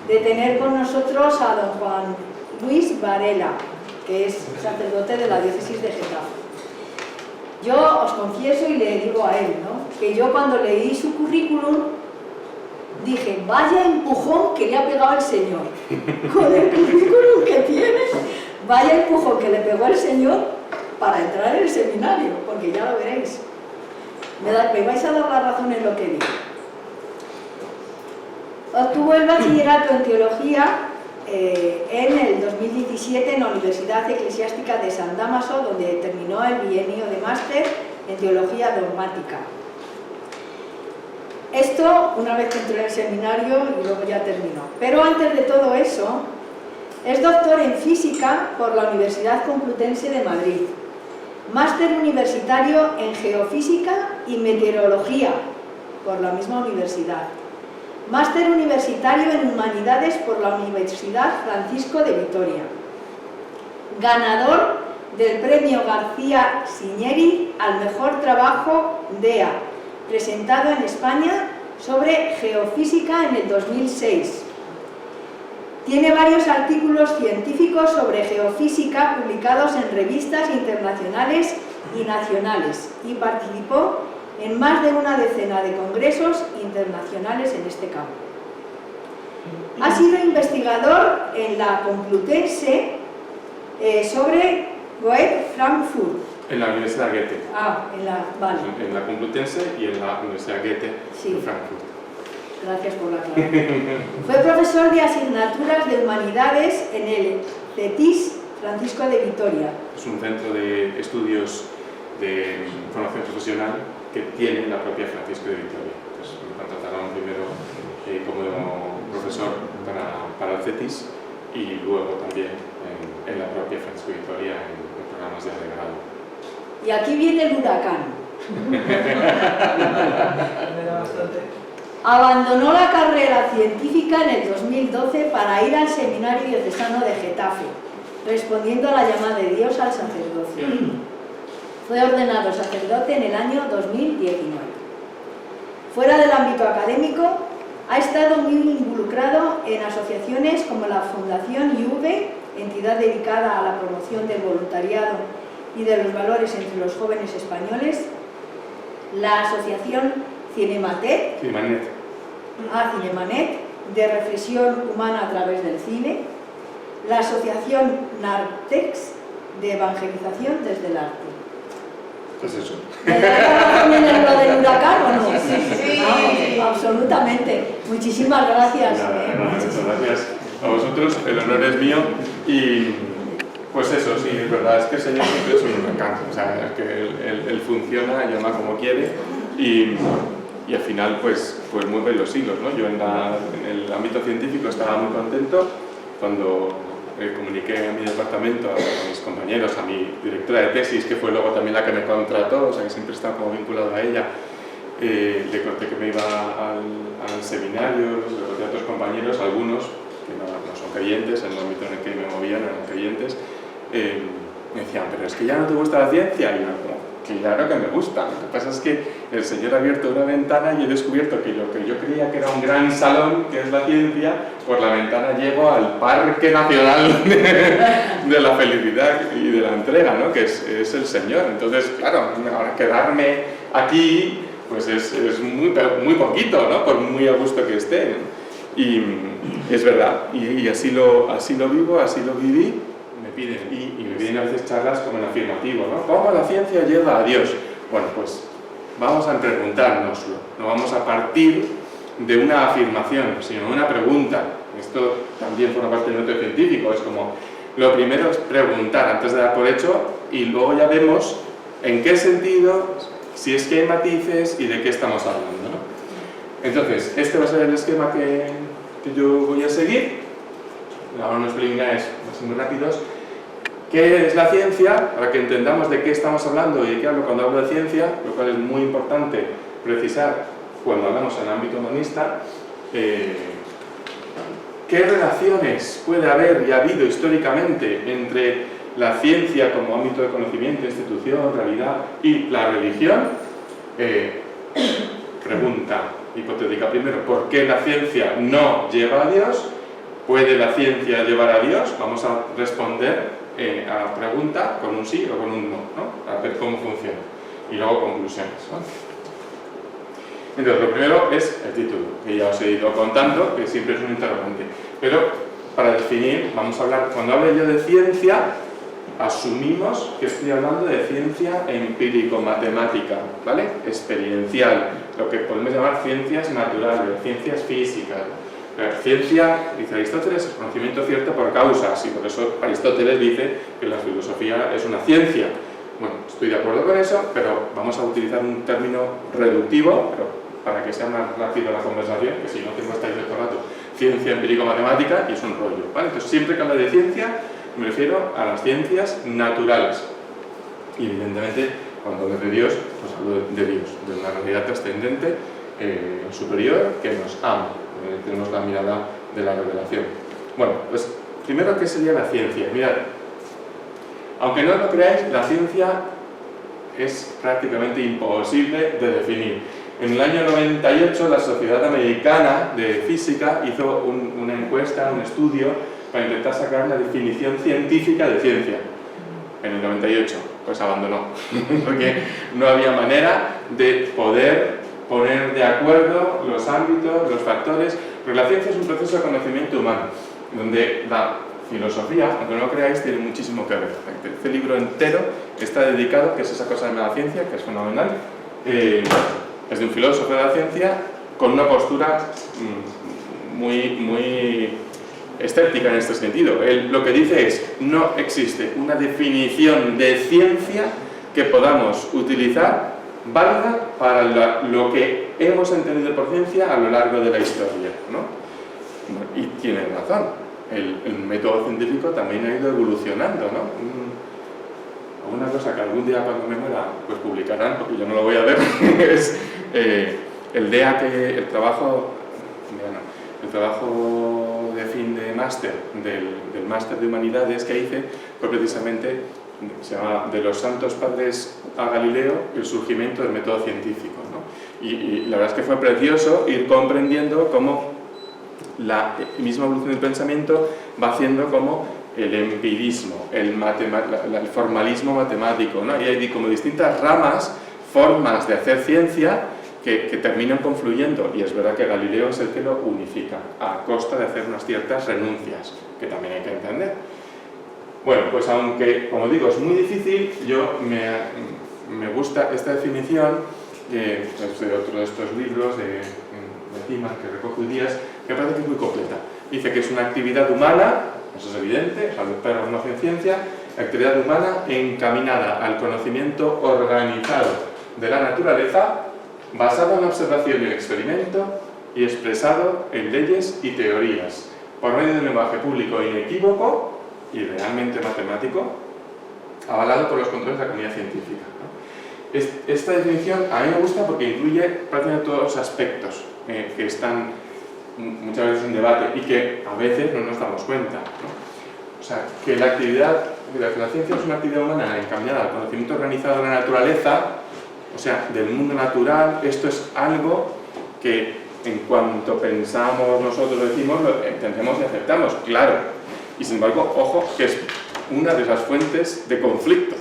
de tener con nosotros a don Juan Luis Varela, que es sacerdote de la diócesis de Getafe. Yo os confieso y le digo a él, ¿no?, que yo cuando leí su currículum dije, vaya empujón que le ha pegado el Señor. Con el currículum que tiene, vaya empujón que le pegó el Señor para entrar en el seminario, porque ya lo veréis. Me vais a dar la razón en lo que digo. Obtuvo el bachillerato en teología en el 2017 en la Universidad Eclesiástica de San Dámaso, donde terminó el bienio de máster en teología dogmática. Esto una vez que entró en el seminario y luego ya terminó. Pero antes de todo eso, es doctor en física por la Universidad Complutense de Madrid, máster universitario en geofísica y meteorología por la misma universidad, máster universitario en humanidades por la Universidad Francisco de Vitoria, ganador del premio García Siñeri al mejor trabajo DEA, presentado en España sobre geofísica en el 2006. Tiene varios artículos científicos sobre geofísica publicados en revistas internacionales y nacionales y participó en más de una decena de congresos internacionales en este campo. Ha sido investigador en la Complutense sobre Goethe Frankfurt. En la Universidad Goethe. Vale. En la Complutense y en la Universidad Goethe sí. de Frankfurt. Gracias por la aclaración. Fue profesor de asignaturas de humanidades en el CETIS Francisco de Vitoria. Es un centro de estudios de formación profesional que tiene la propia Francisco de Vitoria. Entonces, me contrataron primero como profesor para el CETIS y luego también en la propia Francisco de Vitoria en programas de grado. Y aquí viene el huracán. Abandonó la carrera científica en el 2012 para ir al Seminario Diocesano de Getafe, respondiendo a la llamada de Dios al sacerdocio. Fue ordenado sacerdote en el año 2019. Fuera del ámbito académico, ha estado muy involucrado en asociaciones como la Fundación IUVE, entidad dedicada a la promoción del voluntariado y de los valores entre los jóvenes españoles, la Asociación Cinemanet, de reflexión humana a través del cine, la Asociación Nartex, de evangelización desde el arte. Pues eso. ¿Me da razón en lo del huracán o no? Sí. No, absolutamente. Muchísimas gracias. Muchas gracias a vosotros, el honor es mío y pues eso, sí, es verdad, es que el Señor siempre es un huracán, o sea, es que él funciona, llama como quiere y al final pues mueve los hilos, ¿no? Yo en el ámbito científico estaba muy contento cuando comuniqué a mi departamento, a mis compañeros, a mi directora de tesis, que fue luego también la que me contrató, o sea que siempre he estado como vinculado a ella. Le conté que me iba al seminario de otros compañeros, algunos que no son creyentes, en el ámbito en el que me movían eran creyentes, me decían, pero es que ya no te gusta la ciencia, y yo como, claro que me gusta, lo que pasa es que el Señor ha abierto una ventana y he descubierto que lo que yo creía que era un gran salón, que es la ciencia, por la ventana llego al Parque Nacional de la Felicidad y de la Entrega, ¿no? Que es el Señor. Entonces, claro, ahora quedarme aquí pues es muy poquito, ¿no? Por muy a gusto que esté. Y es verdad, y así lo vivo, así lo viví. Me piden, y me piden a veces charlas como en afirmativo, ¿no? ¿Cómo la ciencia llega a Dios? Bueno, pues vamos a preguntárnoslo, no vamos a partir de una afirmación, sino de una pregunta. Esto también forma parte del método científico, es como, lo primero es preguntar antes de dar por hecho, y luego ya vemos en qué sentido, si es que hay matices y de qué estamos hablando, ¿no? Entonces, este va a ser el esquema que yo voy a seguir. Ahora unos preliminares muy rápidos. ¿Qué es la ciencia? Para que entendamos de qué estamos hablando y de qué hablo cuando hablo de ciencia, lo cual es muy importante precisar cuando hablamos en el ámbito humanista. ¿Qué relaciones puede haber y ha habido históricamente entre la ciencia como ámbito de conocimiento, institución, realidad y la religión? Pregunta hipotética primero, ¿por qué la ciencia no lleva a Dios? ¿puede la ciencia llevar a Dios? Vamos a responder a la pregunta con un sí o con un no, ¿no? A ver cómo funciona. Y luego conclusiones, ¿no? Entonces, lo primero es el título, que ya os he ido contando, que siempre es un interrogante. Pero, para definir, vamos a hablar, cuando hable yo de ciencia, asumimos que estoy hablando de ciencia empírico-matemática, ¿vale? Experiencial, lo que podemos llamar ciencias naturales, ciencias físicas. Ciencia, dice Aristóteles, es conocimiento cierto por causas, y por eso Aristóteles dice que la filosofía es una ciencia. Bueno, estoy de acuerdo con eso, pero vamos a utilizar un término reductivo, pero para que sea más rápido la conversación, que si no tengo estáis de todo rato, ciencia empírico-matemática, y es un rollo, ¿vale? Entonces, siempre que hablo de ciencia, me refiero a las ciencias naturales. Y evidentemente, cuando hablo de Dios, pues hablo de Dios, de una realidad trascendente, superior, que nos ama. Tenemos la mirada de la revelación. Bueno, pues primero, ¿qué sería la ciencia? Mirad, aunque no lo creáis, la ciencia es prácticamente imposible de definir. En el año 98 la Sociedad Americana de Física hizo una encuesta, un estudio, para intentar sacar la definición científica de ciencia. En el 98, pues abandonó, porque no había manera de poder poner de acuerdo los ámbitos, los factores, porque la ciencia es un proceso de conocimiento humano, donde la filosofía, aunque no lo creáis, tiene muchísimo que ver. Este libro entero está dedicado, que es esa cosa de la ciencia, que es fenomenal, es de un filósofo de la ciencia con una postura muy escéptica en este sentido. Él lo que dice es, no existe una definición de ciencia que podamos utilizar válida para lo que hemos entendido por ciencia a lo largo de la historia, ¿no? Y tiene razón, el método científico también ha ido evolucionando, ¿no? Una cosa que algún día cuando me muera pues publicarán, porque yo no lo voy a ver, es el trabajo de fin de máster del máster de humanidades que hice fue precisamente, se llama De los Santos Padres a Galileo, el surgimiento del método científico, ¿no? Y la verdad es que fue precioso ir comprendiendo cómo la misma evolución del pensamiento va haciendo como el empirismo, el formalismo matemático, ¿no? Y hay como distintas ramas, formas de hacer ciencia que terminan confluyendo, y es verdad que Galileo es el que lo unifica, a costa de hacer unas ciertas renuncias, que también hay que entender. Bueno, pues aunque, como digo, es muy difícil, me gusta esta definición de otro de estos libros de Ziman, que recoge Díaz, que me parece que es muy completa. Dice que es una actividad humana, eso es evidente, los perros no hacen ciencia, actividad humana encaminada al conocimiento organizado de la naturaleza, basado en la observación y el experimento y expresado en leyes y teorías, por medio de un lenguaje público inequívoco y realmente matemático, avalado por los controles de la comunidad científica, ¿no? Esta definición a mí me gusta porque incluye prácticamente todos los aspectos que están muchas veces en debate y que a veces no nos damos cuenta, ¿no? O sea, que la ciencia es una actividad humana encaminada al conocimiento organizado de la naturaleza, o sea, del mundo natural. Esto es algo que en cuanto pensamos nosotros, decimos, lo entendemos y aceptamos, claro. Y sin embargo, ojo, que es una de esas fuentes de conflicto,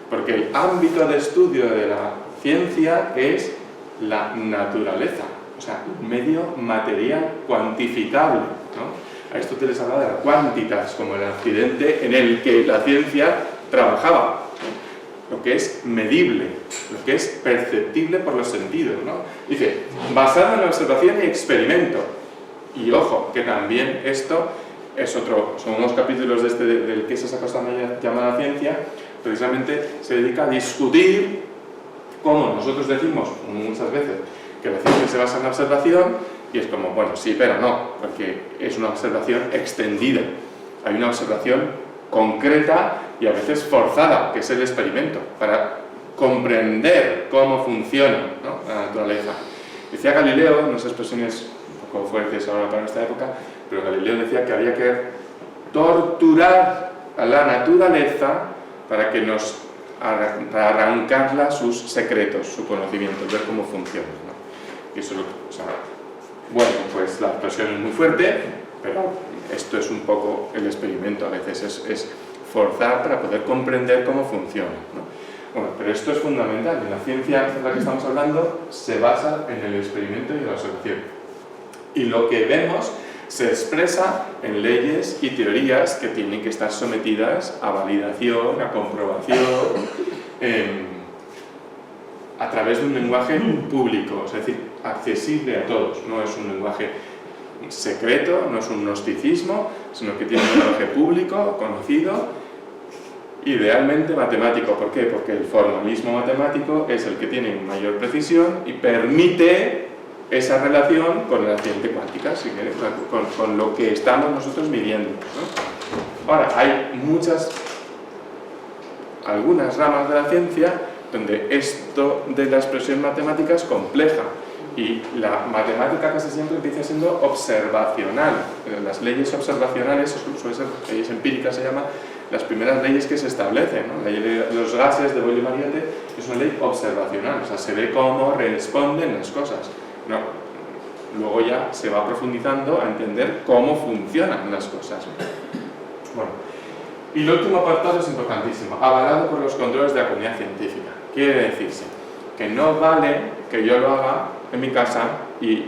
porque el ámbito de estudio de la ciencia es la naturaleza, o sea, un medio material cuantificable, ¿no? Aristóteles hablaba de la quantitas como el accidente en el que la ciencia trabajaba, lo que es medible, lo que es perceptible por los sentidos, ¿no? Dice, basado en la observación y experimento. Y ojo, que también esto es son unos capítulos del que es esa cosa llamada ciencia, precisamente se dedica a discutir cómo nosotros decimos muchas veces que la ciencia se basa en la observación, y es como, bueno, sí, pero no, porque es una observación extendida. Hay una observación concreta y a veces forzada, que es el experimento, para comprender cómo funciona, ¿no?, la naturaleza. Decía Galileo, unas expresiones un poco fuertes ahora para nuestra época, pero Galileo decía que había que torturar a la naturaleza para para arrancarla sus secretos, su conocimiento, ver cómo funciona, ¿no? Y eso, o sea, bueno, pues la expresión es muy fuerte, pero esto es un poco el experimento, a veces es forzar para poder comprender cómo funciona, ¿no? Bueno, pero esto es fundamental. En la ciencia de la que estamos hablando se basa en el experimento y la observación. Y lo que vemos se expresa en leyes y teorías que tienen que estar sometidas a validación, a comprobación, a través de un lenguaje público, es decir, accesible a todos. No es un lenguaje secreto, no es un gnosticismo, sino que tiene un lenguaje público, conocido, idealmente matemático. ¿Por qué? Porque el formalismo matemático es el que tiene mayor precisión y permite esa relación con la ciencia cuántica, si quieres, con lo que estamos nosotros midiendo, ¿no? Ahora, hay algunas ramas de la ciencia donde esto de la expresión matemática es compleja y la matemática casi siempre empieza siendo observacional. Las leyes observacionales, suelen ser leyes empíricas, se llama, las primeras leyes que se establecen, ¿no? La ley de los gases de Boyle-Mariotte es una ley observacional, o sea, se ve cómo responden las cosas. No, luego ya se va profundizando a entender cómo funcionan las cosas. Bueno, y el último apartado es importantísimo, avalado por los controles de la comunidad científica. Quiere decirse que no vale que yo lo haga en mi casa y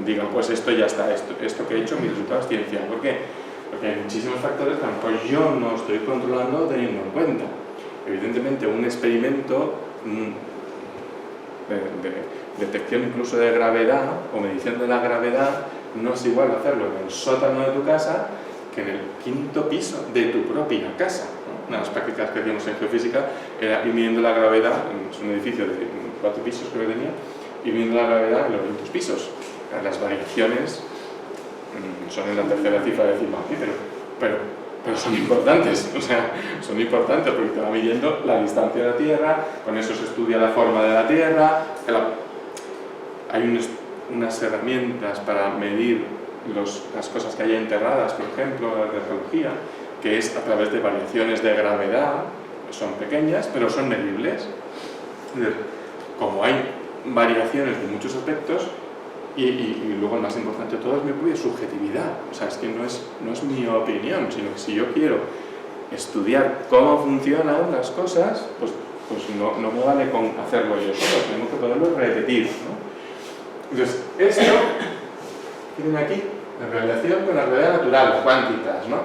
digan, pues esto ya está, esto que he hecho, mi resultado es ciencia. ¿Por qué? Porque hay muchísimos factores que a lo mejor yo no estoy controlando o teniendo en cuenta. Evidentemente, un experimento de detección incluso de gravedad o medición de la gravedad no es igual hacerlo en el sótano de tu casa que en el 5.º piso de tu propia casa, ¿no? Una de las prácticas que hacíamos en geofísica era ir midiendo la gravedad, es un edificio de 4 pisos que tenía, y midiendo la gravedad en los 5 pisos. Las variaciones son en la tercera cifra decimal, ¿sí? pero son importantes, o sea, son importantes porque te va midiendo la distancia de la Tierra, con eso se estudia la forma de la Tierra, hay unas herramientas para medir las cosas que hay enterradas, por ejemplo, la geología, que es a través de variaciones de gravedad, son pequeñas, pero son medibles. Como hay variaciones de muchos aspectos, y luego el más importante de todo es mi propia subjetividad, o sea, es que no es mi opinión, sino que si yo quiero estudiar cómo funcionan las cosas, pues no me vale con hacerlo yo solo, tengo que poderlo repetir, ¿no? Entonces, esto tienen aquí la relación con la realidad natural, cuánticas, ¿no?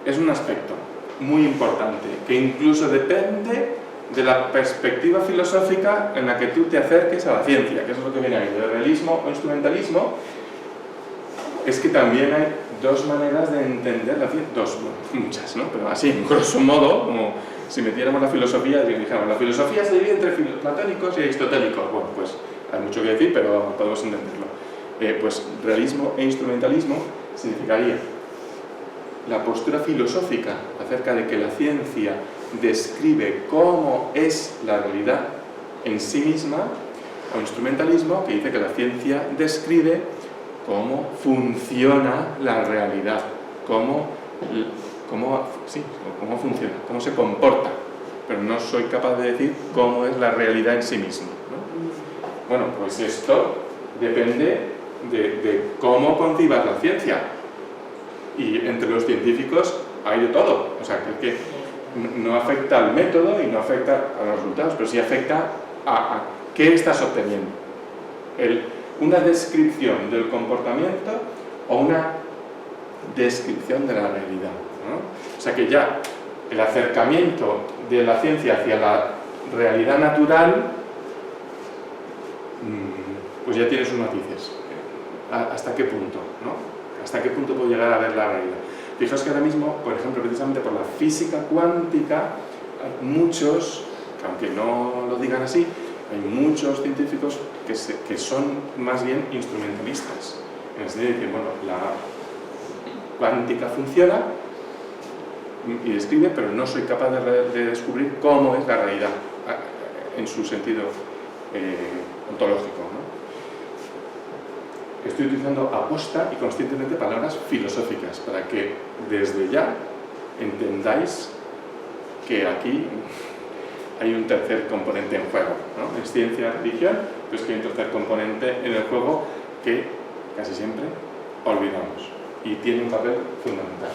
Es un aspecto muy importante que incluso depende de la perspectiva filosófica en la que tú te acerques a la ciencia, que eso es lo que viene ahí, de realismo o instrumentalismo. Es que también hay dos maneras de entender la ciencia, muchas, ¿no? Pero así, grosso modo, como si metiéramos la filosofía y dijéramos, la filosofía se divide entre platónicos y aristotélicos. Bueno, pues hay mucho que decir, pero podemos entenderlo. Pues realismo e instrumentalismo significaría la postura filosófica acerca de que la ciencia describe cómo es la realidad en sí misma, o instrumentalismo que dice que la ciencia describe cómo funciona la realidad, cómo funciona, cómo se comporta, pero no soy capaz de decir cómo es la realidad en sí misma, ¿no? Bueno, pues esto depende de cómo concibas la ciencia, y entre los científicos hay de todo, o sea, que no afecta al método y no afecta a los resultados, pero sí afecta a qué estás obteniendo. Una descripción del comportamiento o una descripción de la realidad, ¿no? O sea que ya el acercamiento de la ciencia hacia la realidad natural, pues ya tiene sus matices. ¿Hasta qué punto, no? ¿Hasta qué punto puedo llegar a ver la realidad? Fijaos que ahora mismo, por ejemplo, precisamente por la física cuántica, hay muchos, aunque no lo digan así, hay muchos científicos que son más bien instrumentalistas. En el sentido de que, bueno, la cuántica funciona y describe, pero no soy capaz de descubrir cómo es la realidad en su sentido ontológico, ¿no? Estoy utilizando aposta y conscientemente palabras filosóficas para que desde ya entendáis que aquí hay un tercer componente en juego, ¿no? Es ciencia, religión, pues que hay un tercer componente en el juego que casi siempre olvidamos. y tiene un papel fundamental.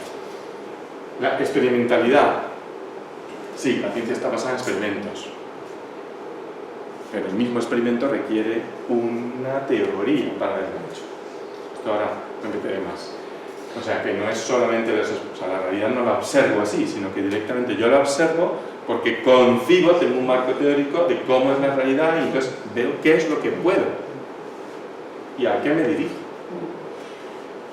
La experimentalidad. Sí, la ciencia está basada en experimentos, pero el mismo experimento requiere una teoría para haberlo hecho. Esto ahora me meteré más. O sea, que no es solamente la realidad no la observo así, sino que directamente yo la observo porque concibo, tengo un marco teórico de cómo es la realidad y entonces veo qué es lo que puedo y a qué me dirijo.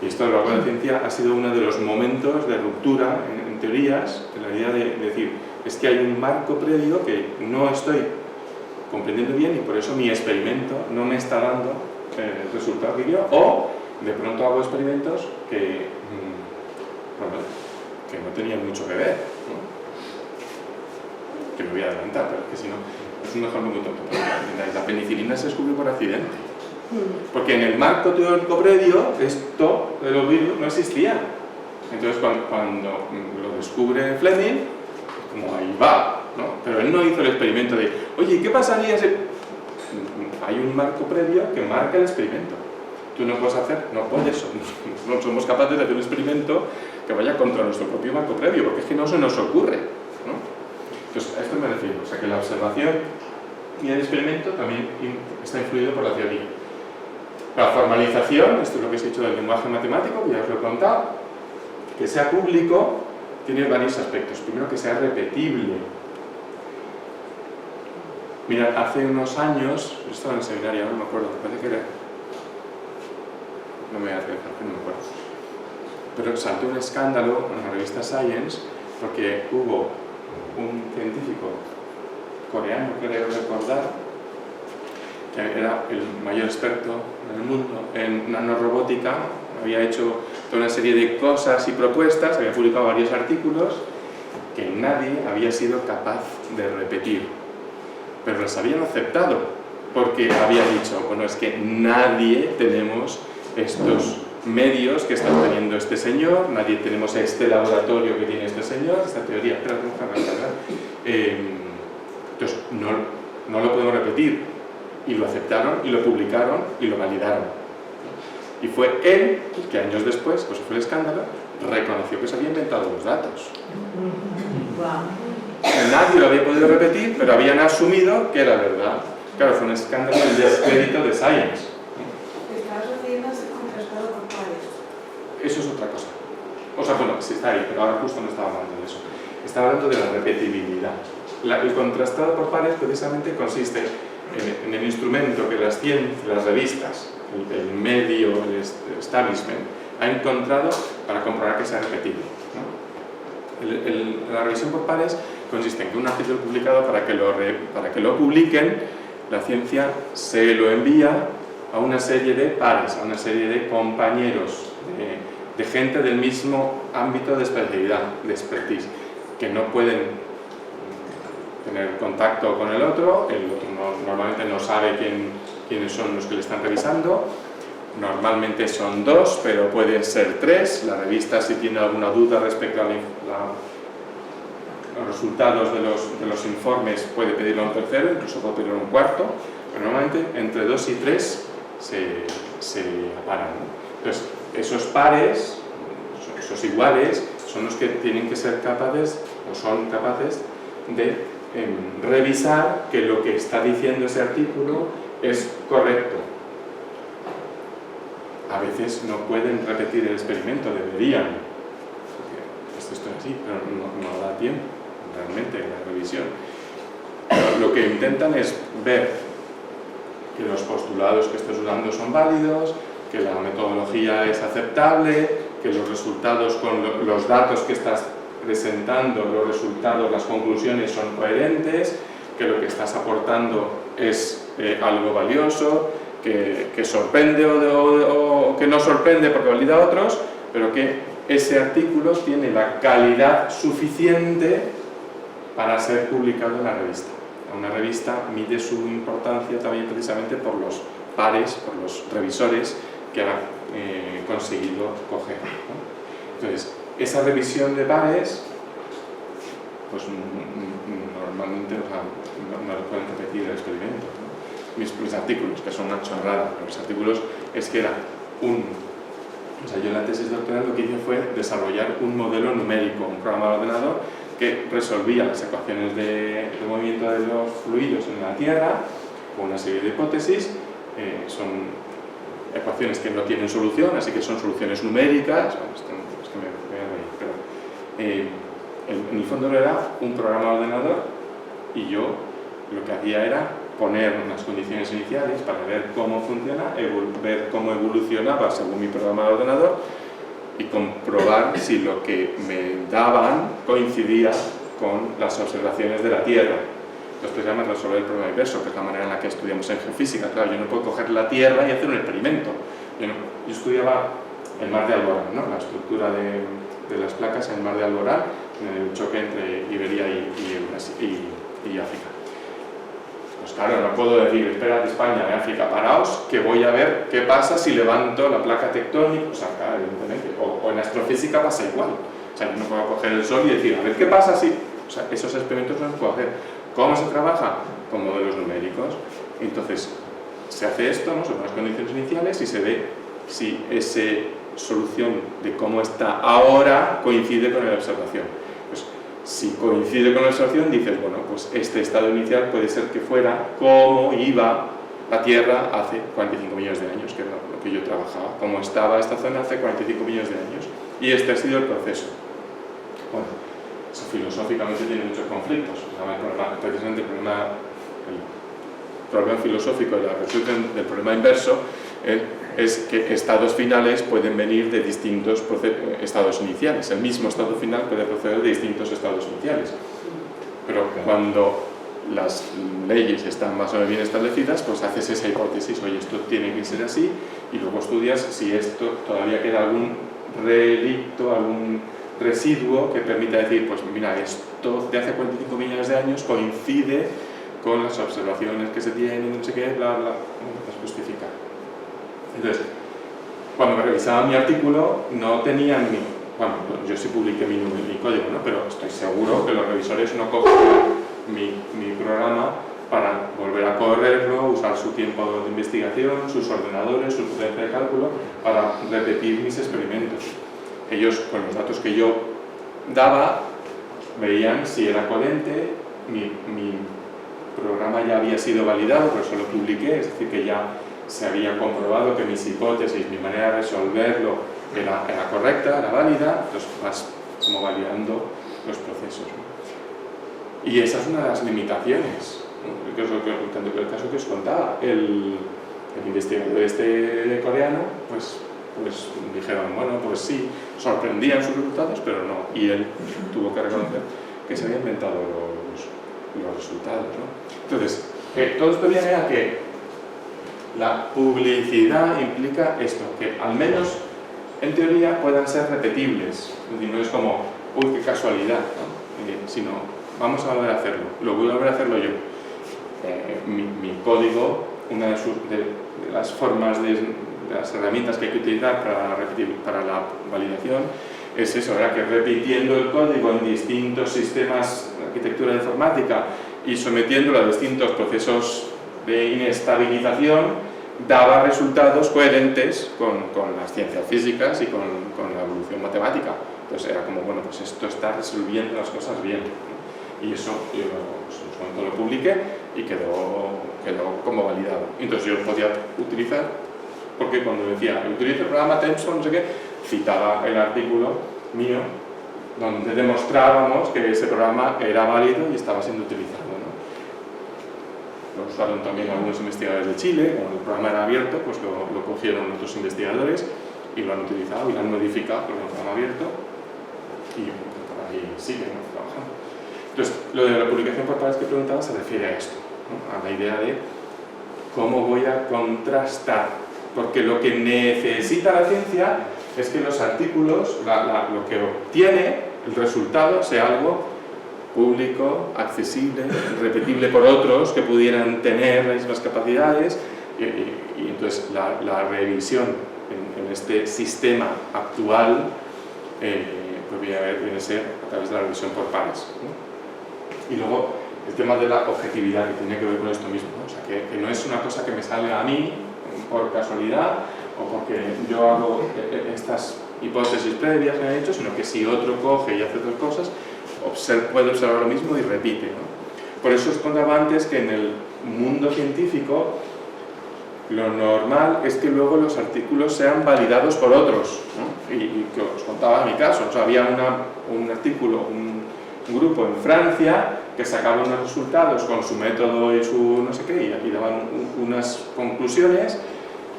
Y esto a lo largo de la ciencia ha sido uno de los momentos de ruptura en teorías, en la idea de decir, es que hay un marco previo que no estoy comprendiendo bien y por eso mi experimento no me está dando el resultado que quiero, o de pronto hago experimentos que no tenían mucho que ver, ¿no? Que me voy a adelantar, pero es que si no, es un ejemplo muy tonto. La penicilina se descubrió por accidente, porque en el marco teórico previo esto de los virus no existía. Entonces cuando lo descubre Fleming, como ahí va, ¿no? Pero él no hizo el experimento de, oye, ¿qué pasaría si...? Hay un marco previo que marca el experimento. Tú no puedes hacer, no puedes, no somos capaces de hacer un experimento que vaya contra nuestro propio marco previo, porque es que no se nos ocurre, ¿no? Entonces, a esto me refiero, o sea que la observación y el experimento también está influido por la teoría. La formalización, esto es lo que os he dicho del lenguaje matemático, que ya os lo he contado, que sea público, tiene varios aspectos. Primero, que sea repetible. Mira, hace unos años, estaba en el seminario, no me acuerdo, me parece que era... No me voy a arriesgar, no me acuerdo. Pero saltó un escándalo en la revista Science porque hubo un científico coreano, creo recordar, que era el mayor experto en el mundo en nanorobótica, había hecho toda una serie de cosas y propuestas, había publicado varios artículos que nadie había sido capaz de repetir, pero los habían aceptado porque habían dicho, bueno, es que nadie tenemos estos medios que está teniendo este señor, nadie tenemos este laboratorio que tiene este señor, esta teoría, entonces no lo podemos repetir, y lo aceptaron y lo publicaron y lo validaron, y fue él el que años después, pues fue el escándalo, reconoció que se había inventado los datos. Nadie lo había podido repetir, pero habían asumido que era verdad. Claro, fue un escándalo del descrédito de Science. Eso es otra cosa. O sea, bueno, sí está ahí, pero ahora justo no estaba hablando de eso. Estaba hablando de la repetibilidad. El contrastado por pares precisamente consiste en el instrumento que las revistas, el medio, el establishment, ha encontrado para comprobar que sea repetible, ¿no? La revisión por pares consiste en que un artículo publicado, para que lo publiquen, la ciencia se lo envía a una serie de pares, a una serie de compañeros, de gente del mismo ámbito de especialidad, de expertise, que no pueden tener contacto con el otro normalmente no sabe quiénes son los que le están revisando, normalmente son dos, pero pueden ser tres, la revista si tiene alguna duda respecto a los resultados de los informes puede pedirlo a un tercero, incluso puede pedirlo a un cuarto, pero normalmente entre 2 y 3 se aparan, ¿no? Entonces, esos pares, esos iguales, son los que tienen que ser capaces, o son capaces de revisar que lo que está diciendo ese artículo es correcto. A veces no pueden repetir el experimento, deberían, porque esto es así, pero no da tiempo realmente la revisión. Pero lo que intentan es ver que los postulados que estás usando son válidos, que la metodología es aceptable, que los resultados con los datos que estás presentando, los resultados, las conclusiones son coherentes, que lo que estás aportando es algo valioso, que sorprende o que no sorprende porque valida a otros, pero que ese artículo tiene la calidad suficiente para ser publicado en la revista. Una revista mide su importancia también precisamente por los pares, por los revisores que ha conseguido coger, ¿no? Entonces, esa revisión de pares, pues normalmente no pueden repetir el experimento, ¿no? Mis artículos, que son una chorrada, pero mis artículos es que era un O sea, yo en la tesis doctoral lo que hice fue desarrollar un modelo numérico, un programa de ordenador que resolvía las ecuaciones de movimiento de los fluidos en la Tierra con una serie de hipótesis. Son ecuaciones que no tienen solución, así que son soluciones numéricas. Bueno, es que me voy a reír, pero en el fondo era un programa de ordenador y yo lo que hacía era poner unas condiciones iniciales para ver cómo funciona, ver cómo evolucionaba según mi programa de ordenador y comprobar si lo que me daban coincidía con las observaciones de la Tierra. Después se llama resolver el problema inverso, que es la manera en la que estudiamos en geofísica. Claro, yo no puedo coger la Tierra y hacer un experimento. Yo estudiaba el mar de Alborán, ¿no? La estructura de las placas en el mar de Alborán, en el choque entre Iberia y África. Pues claro, no puedo decir, espera de España, de África, paraos, que voy a ver qué pasa si levanto la placa tectónica. O sea, claro, evidentemente. O en astrofísica pasa igual. O sea, yo no puedo coger el Sol y decir, a ver qué pasa si... O sea, esos experimentos no los puedo hacer. ¿Cómo se trabaja? Con modelos numéricos. Entonces, se hace esto, ¿no? Son unas condiciones iniciales y se ve si esa solución de cómo está ahora coincide con la observación. Pues, si coincide con la observación, dices, bueno, pues este estado inicial puede ser que fuera como iba la Tierra hace 45 millones de años, que era lo que yo trabajaba, como estaba esta zona hace 45 millones de años. Y este ha sido el proceso. Bueno, eso filosóficamente tiene muchos conflictos. Precisamente el problema filosófico de la resolución del problema inverso es que estados finales pueden venir de distintos estados iniciales. El mismo estado final puede proceder de distintos estados iniciales. Pero cuando las leyes están más o menos bien establecidas, pues haces esa hipótesis, oye, esto tiene que ser así, y luego estudias si esto todavía queda algún relicto, algún residuo que permita decir, pues mira, esto de hace 45 millones de años coincide con las observaciones que se tienen, no sé qué, bla, bla, las justifica. Entonces, cuando me revisaba mi artículo, no tenían bueno, yo sí publiqué mi código, ¿no? Pero estoy seguro que los revisores no cogen mi programa para volver a correrlo, usar su tiempo de investigación, sus ordenadores, su potencia de cálculo, para repetir mis experimentos. Ellos, con los datos que yo daba, veían si era coherente, mi programa ya había sido validado, por eso lo publiqué, es decir, que ya se había comprobado que mis hipótesis, mi manera de resolverlo era correcta, era válida, entonces vas como validando los procesos, ¿no? Y esa es una de las limitaciones, ¿no? Que es el caso que os contaba. El investigador coreano, pues dijeron, bueno, pues sí, sorprendían sus resultados, pero no, y él tuvo que reconocer que se había inventado los resultados, ¿no? Entonces, todo esto viene a que la publicidad implica esto, que al menos en teoría puedan ser repetibles. Es decir, no es como, uy, qué casualidad, ¿no? Sino, vamos a volver a hacerlo, lo voy a volver a hacerlo yo. Mi código, una de las formas de las herramientas que hay que utilizar para la validación es eso, era que repitiendo el código en distintos sistemas de arquitectura informática y sometiéndolo a distintos procesos de inestabilización, daba resultados coherentes con las ciencias físicas y con la evolución matemática. Entonces era como, bueno, pues esto está resolviendo las cosas bien, ¿no? Y eso yo en su momento lo publiqué y quedó como validado. Entonces yo lo podía utilizar, porque cuando decía, utilizo el programa TensorFlow, no sé qué, citaba el artículo mío donde demostrábamos que ese programa era válido y estaba siendo utilizado, ¿no? Lo usaron también algunos investigadores de Chile, cuando el programa era abierto, pues lo cogieron otros investigadores y lo han utilizado y lo han modificado por el programa abierto y por ahí siguen, ¿no?, trabajando. Entonces, lo de la publicación por pares que preguntaba se refiere a esto, ¿no?, a la idea de cómo voy a contrastar, porque lo que necesita la ciencia es que los artículos, lo que obtiene, el resultado, sea algo público, accesible, repetible por otros que pudieran tener las mismas capacidades, y entonces la revisión en este sistema actual pues viene a ser a través de la revisión por pares, ¿no? Y luego el tema de la objetividad, que tiene que ver con esto mismo, ¿no? O sea, que no es una cosa que me salga a mí por casualidad o porque yo hago estas hipótesis previas que he hecho, sino que si otro coge y hace otras cosas, puede observar lo mismo y repite, ¿no? Por eso os contaba antes que en el mundo científico lo normal es que luego los artículos sean validados por otros, ¿no? Y que os contaba en mi caso, o sea, había un artículo, un grupo en Francia que sacaba unos resultados con su método y su no sé qué, y daban unas conclusiones,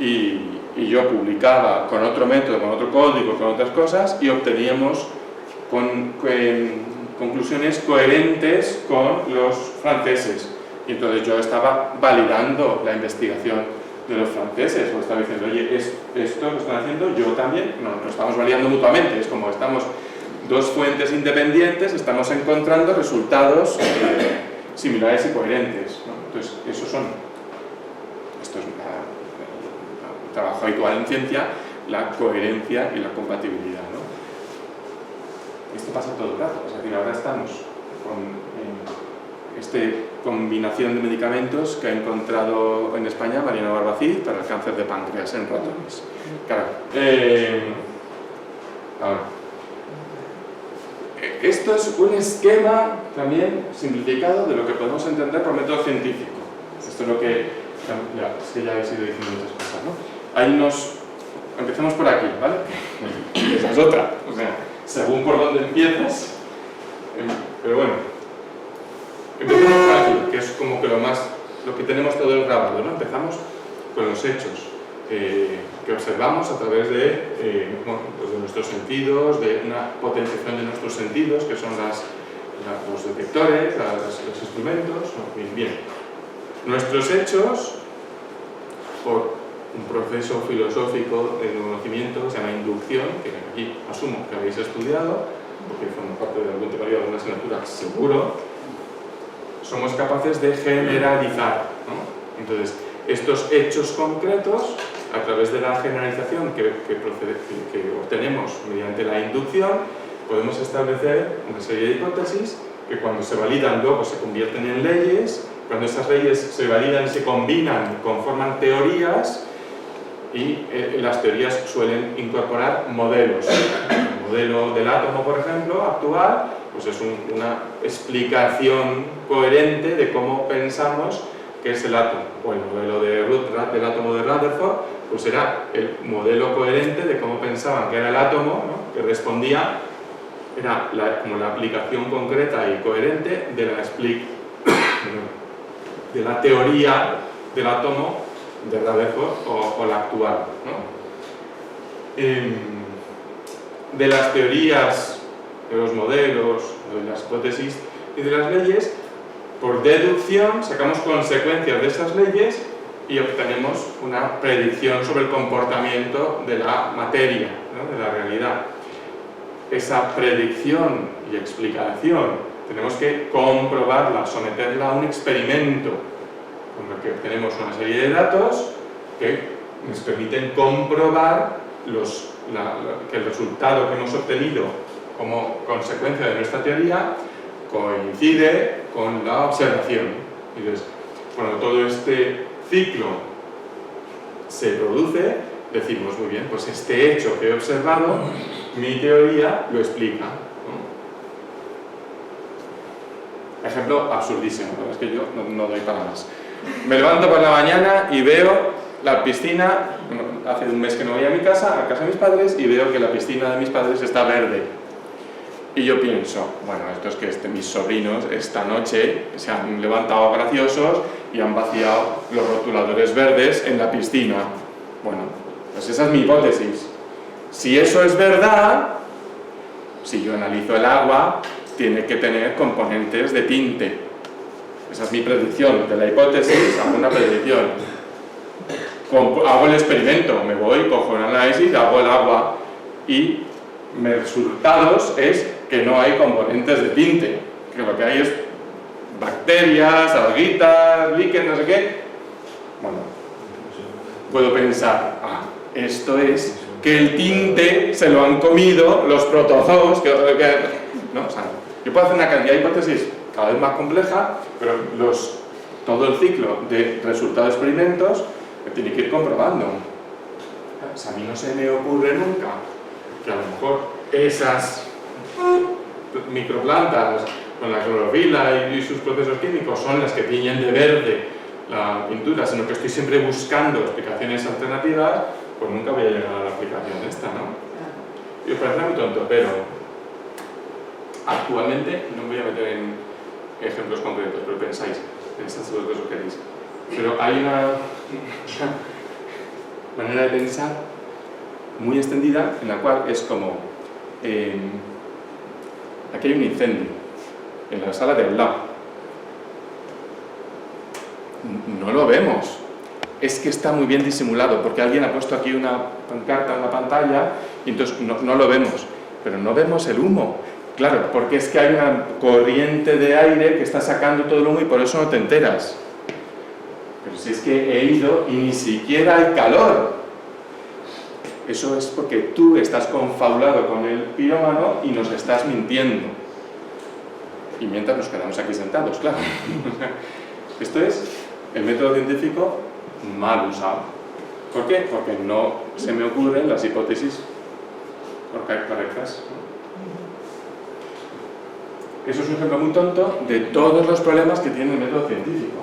y yo publicaba con otro método, con otro código, con otras cosas, y obteníamos conclusiones coherentes con los franceses. Y entonces yo estaba validando la investigación de los franceses, o estaba diciendo, oye, esto lo están haciendo, yo también, no, lo estamos validando mutuamente, es como estamos dos fuentes independientes, estamos encontrando resultados similares y coherentes, ¿no? Entonces, esto es un trabajo habitual en ciencia, la coherencia y la compatibilidad, ¿no? Esto pasa todo el rato, es decir, ahora estamos con esta combinación de medicamentos que ha encontrado en España Mariano Barbacid para el cáncer de páncreas en ratones. Claro. Ahora. Esto es un esquema también simplificado de lo que podemos entender por método científico. Esto es lo que ya habéis ido diciendo muchas cosas, ¿no? Empecemos por aquí, ¿vale? Esa es otra. O sea, según por dónde empiezas. Pero bueno. Empezamos por aquí, que es como que lo que tenemos todo el grabado, ¿no? Empezamos con los hechos que observamos a través de, pues de nuestros sentidos, de una potenciación de nuestros sentidos, que son los detectores, los instrumentos. Bien. Nuestros hechos, por un proceso filosófico de conocimiento que se llama inducción, que aquí asumo que habéis estudiado, porque forma parte de algún tema de alguna asignatura seguro, somos capaces de generalizar, ¿no? Entonces, estos hechos concretos, a través de la generalización que obtenemos mediante la inducción, podemos establecer una serie de hipótesis que cuando se validan luego se convierten en leyes, cuando esas leyes se validan y se combinan, conforman teorías, y las teorías suelen incorporar modelos. El modelo del átomo, por ejemplo, actual, pues es una explicación coherente de cómo pensamos que es el átomo. O el modelo del átomo de Rutherford, pues era el modelo coherente de cómo pensaban que era el átomo, ¿no? Que respondía, era como la aplicación concreta y coherente de la teoría del átomo de Rutherford o la actual, ¿no? De las teorías, de los modelos, de las hipótesis y de las leyes, por deducción sacamos consecuencias de esas leyes y obtenemos una predicción sobre el comportamiento de la materia, ¿no? De la realidad. Esa predicción y explicación tenemos que comprobarla, someterla a un experimento con el que obtenemos una serie de datos que nos permiten comprobar que el resultado que hemos obtenido como consecuencia de nuestra teoría coincide con la observación. Entonces, cuando todo este ciclo se produce, decimos, muy bien, pues este hecho que he observado, mi teoría lo explica, ¿no? Ejemplo absurdísimo, pero es que yo no doy para más. Me levanto por la mañana y veo la piscina, hace un mes que no voy a mi casa, a casa de mis padres, y veo que la piscina de mis padres está verde. Y yo pienso, bueno, esto es que mis sobrinos esta noche se han levantado graciosos y han vaciado los rotuladores verdes en la piscina. Bueno, pues esa es mi hipótesis. Si eso es verdad, si yo analizo el agua, tiene que tener componentes de tinte. Esa es mi predicción de la hipótesis, hago una predicción. Hago el experimento, me voy, cojo un análisis, hago el agua y mis resultados es que no hay componentes de tinte, que lo que hay es bacterias, alguitas, líquenes, no sé qué. Bueno, puedo pensar, esto es que el tinte se lo han comido los protozoos, ¿no? O sea, yo puedo hacer una cantidad de hipótesis cada vez más compleja, pero todo el ciclo de resultados de experimentos me tiene que ir comprobando. Pues a mí no se me ocurre nunca que a lo mejor esas microplantas con la clorofila y sus procesos químicos son las que tiñen de verde la pintura, sino que estoy siempre buscando explicaciones alternativas, pues nunca voy a llegar a la aplicación de esta, ¿no? Y os parece muy tonto, pero actualmente, no me voy a meter en ejemplos concretos, pero pensáis en estas dos que os queréis. Pero hay una manera de pensar muy extendida en la cual es como aquí hay un incendio en la sala de al lado, no lo vemos, es que está muy bien disimulado porque alguien ha puesto aquí una pancarta en la pantalla y entonces no lo vemos, pero no vemos el humo, claro, porque es que hay una corriente de aire que está sacando todo el humo y por eso no te enteras. Pero si es que he ido y ni siquiera hay calor. Eso es porque tú estás confabulado con el pirómano y nos estás mintiendo. Y mientras nos quedamos aquí sentados, claro. Esto es el método científico mal usado. ¿Por qué? Porque no se me ocurren las hipótesis correctas. Eso es un ejemplo muy tonto de todos los problemas que tiene el método científico.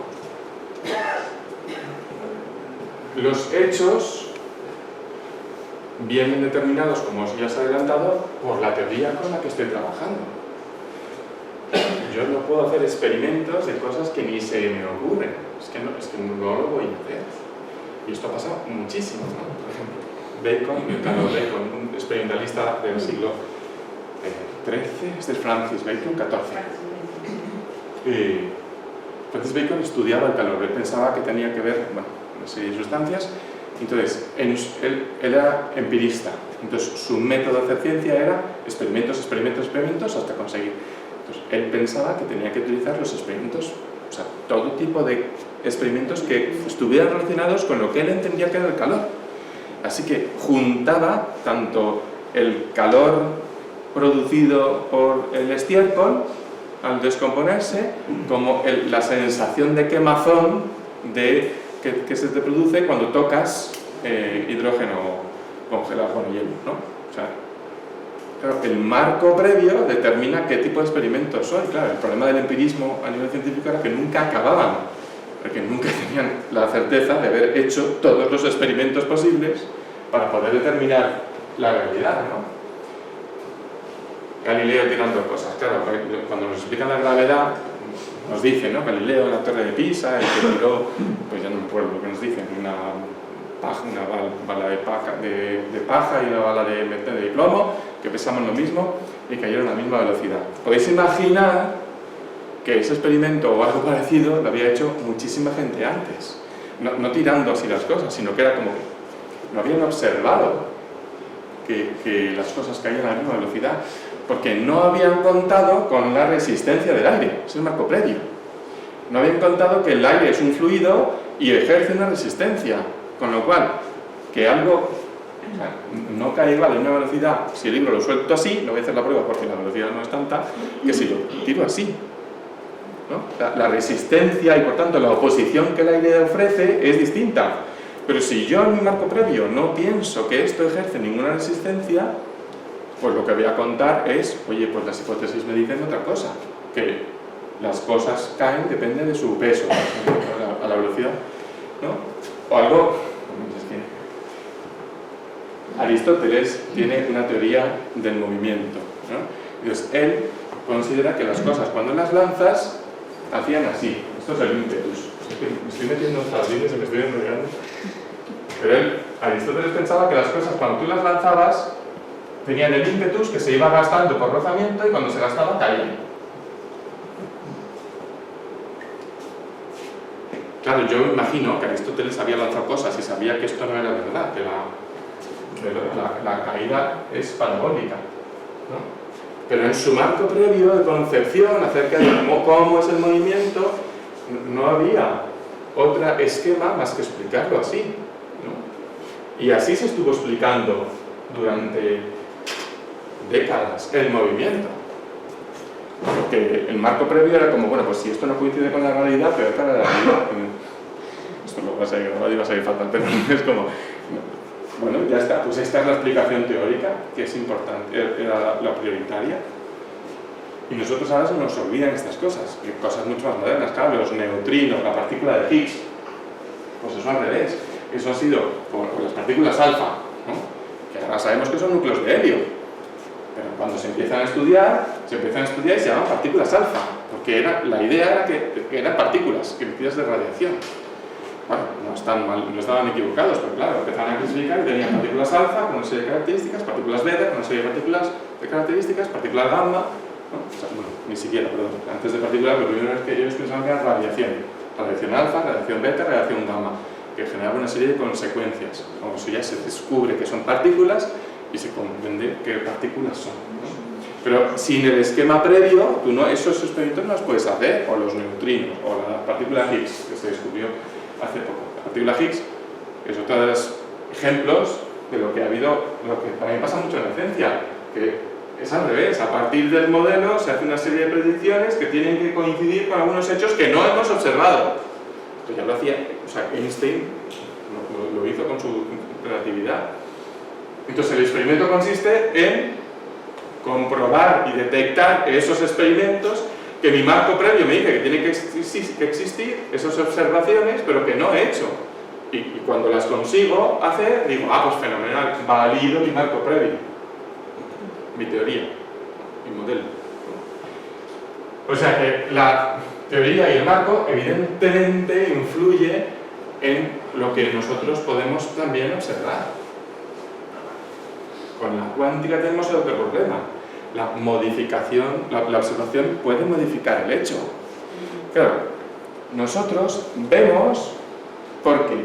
Los hechos vienen determinados, como os ya os he adelantado, por la teoría con la que estoy trabajando. Yo no puedo hacer experimentos de cosas que ni se me ocurren. Es que no lo voy a hacer. Y esto ha pasado muchísimo, ¿no? Por ejemplo, Carlos Bacon, un experimentalista del siglo XIII, este es Francis Bacon, XIV. Francis Bacon estudiaba el calor, él pensaba que tenía que ver, bueno, una serie de sustancias. Entonces, él era empirista, entonces su método de hacer ciencia era experimentos hasta conseguir. Entonces, él pensaba que tenía que utilizar los experimentos, o sea, todo tipo de experimentos que estuvieran relacionados con lo que él entendía que era el calor. Así que juntaba tanto el calor producido por el estiércol al descomponerse, como la sensación de quemazón que se te produce cuando tocas hidrógeno congelado con hielo, ¿no? O sea, claro, el marco previo determina qué tipo de experimentos son. Claro, el problema del empirismo a nivel científico era que nunca acababan, porque nunca tenían la certeza de haber hecho todos los experimentos posibles para poder determinar la realidad, ¿no? Galileo tirando cosas, claro, cuando nos explican la gravedad, nos dicen, ¿no? Galileo en la torre de Pisa, el que tiró, pues ya no me acuerdo lo que nos dicen, una bala de paja y una bala de plomo, que pesaban lo mismo y cayeron a la misma velocidad. Podéis imaginar que ese experimento o algo parecido lo había hecho muchísima gente antes. No tirando así las cosas, sino que era como que no habían observado que las cosas caían a la misma velocidad, porque no habían contado con la resistencia del aire. Ese es el marco previo. No habían contado que el aire es un fluido y ejerce una resistencia, con lo cual, que algo, o sea, no cae igual a la misma velocidad, si el libro lo suelto así, no voy a hacer la prueba porque la velocidad no es tanta, que si lo tiro así, ¿no? La resistencia y por tanto la oposición que el aire ofrece es distinta. Pero si yo en mi marco previo no pienso que esto ejerce ninguna resistencia, pues lo que voy a contar es, oye, pues las hipótesis me dicen otra cosa, que las cosas caen, depende de su peso a la velocidad, ¿no? O algo, es que Aristóteles tiene una teoría del movimiento, ¿no? Entonces él considera que las cosas cuando las lanzas hacían así. Esto es el ímpetus. Es que me estoy metiendo en jardines y me estoy enrollando. Pero Aristóteles pensaba que las cosas cuando tú las lanzabas tenían el ímpetus que se iba gastando por rozamiento y cuando se gastaba caían. Claro, yo me imagino que Aristóteles había lanzado cosas y sabía que esto no era verdad, que la caída es parabólica, ¿no? Pero en su marco previo de concepción acerca de cómo es el movimiento, no había otro esquema más que explicarlo así, ¿no? Y así se estuvo explicando durante décadas el movimiento. Porque el marco previo era como, bueno, pues si esto no coincide con la realidad, peor para la realidad. Esto lo va a salir grabado y va a salir fatal, pero es como... Bueno, ya está, pues esta es la explicación teórica, que es importante, era la prioritaria. Y nosotros ahora se nos olvidan estas cosas, y cosas mucho más modernas, claro, los neutrinos, la partícula de Higgs, pues eso al revés, eso ha sido por las partículas alfa, ¿no? Que ahora sabemos que son núcleos de helio, pero cuando se empiezan a estudiar y se llaman partículas alfa, porque la idea era que eran partículas emitidas de radiación. Bueno, no estaban equivocados, pero claro, empezaron a clasificar y tenían partículas alfa con una serie de características, partículas beta con una serie de partículas de características, partículas gamma, ¿no? O sea, bueno, ni siquiera, perdón, antes de partículas lo primero es que ellos pensaban que era radiación alfa, radiación beta, radiación gamma, que generaba una serie de consecuencias. Como eso ya se descubre que son partículas y se comprende qué partículas son, ¿no? Pero sin el esquema previo, tú esos experimentos no los puedes hacer, o los neutrinos, o la partícula Higgs, que se descubrió hace poco. La partícula Higgs es otro de los ejemplos de lo que ha habido, lo que para mí pasa mucho en la ciencia, que es al revés. A partir del modelo se hace una serie de predicciones que tienen que coincidir con algunos hechos que no hemos observado. Esto ya lo hacía, o sea, Einstein lo hizo con su relatividad. Entonces el experimento consiste en comprobar y detectar esos experimentos que mi marco previo me dice que tiene que existir, esas observaciones, pero que no he hecho. Y cuando las consigo hacer, digo, pues fenomenal, valido mi marco previo, mi teoría, mi modelo. O sea que la teoría y el marco evidentemente influye en lo que nosotros podemos también observar. Con la cuántica tenemos otro problema. La modificación, la observación puede modificar el hecho. Claro, nosotros vemos, porque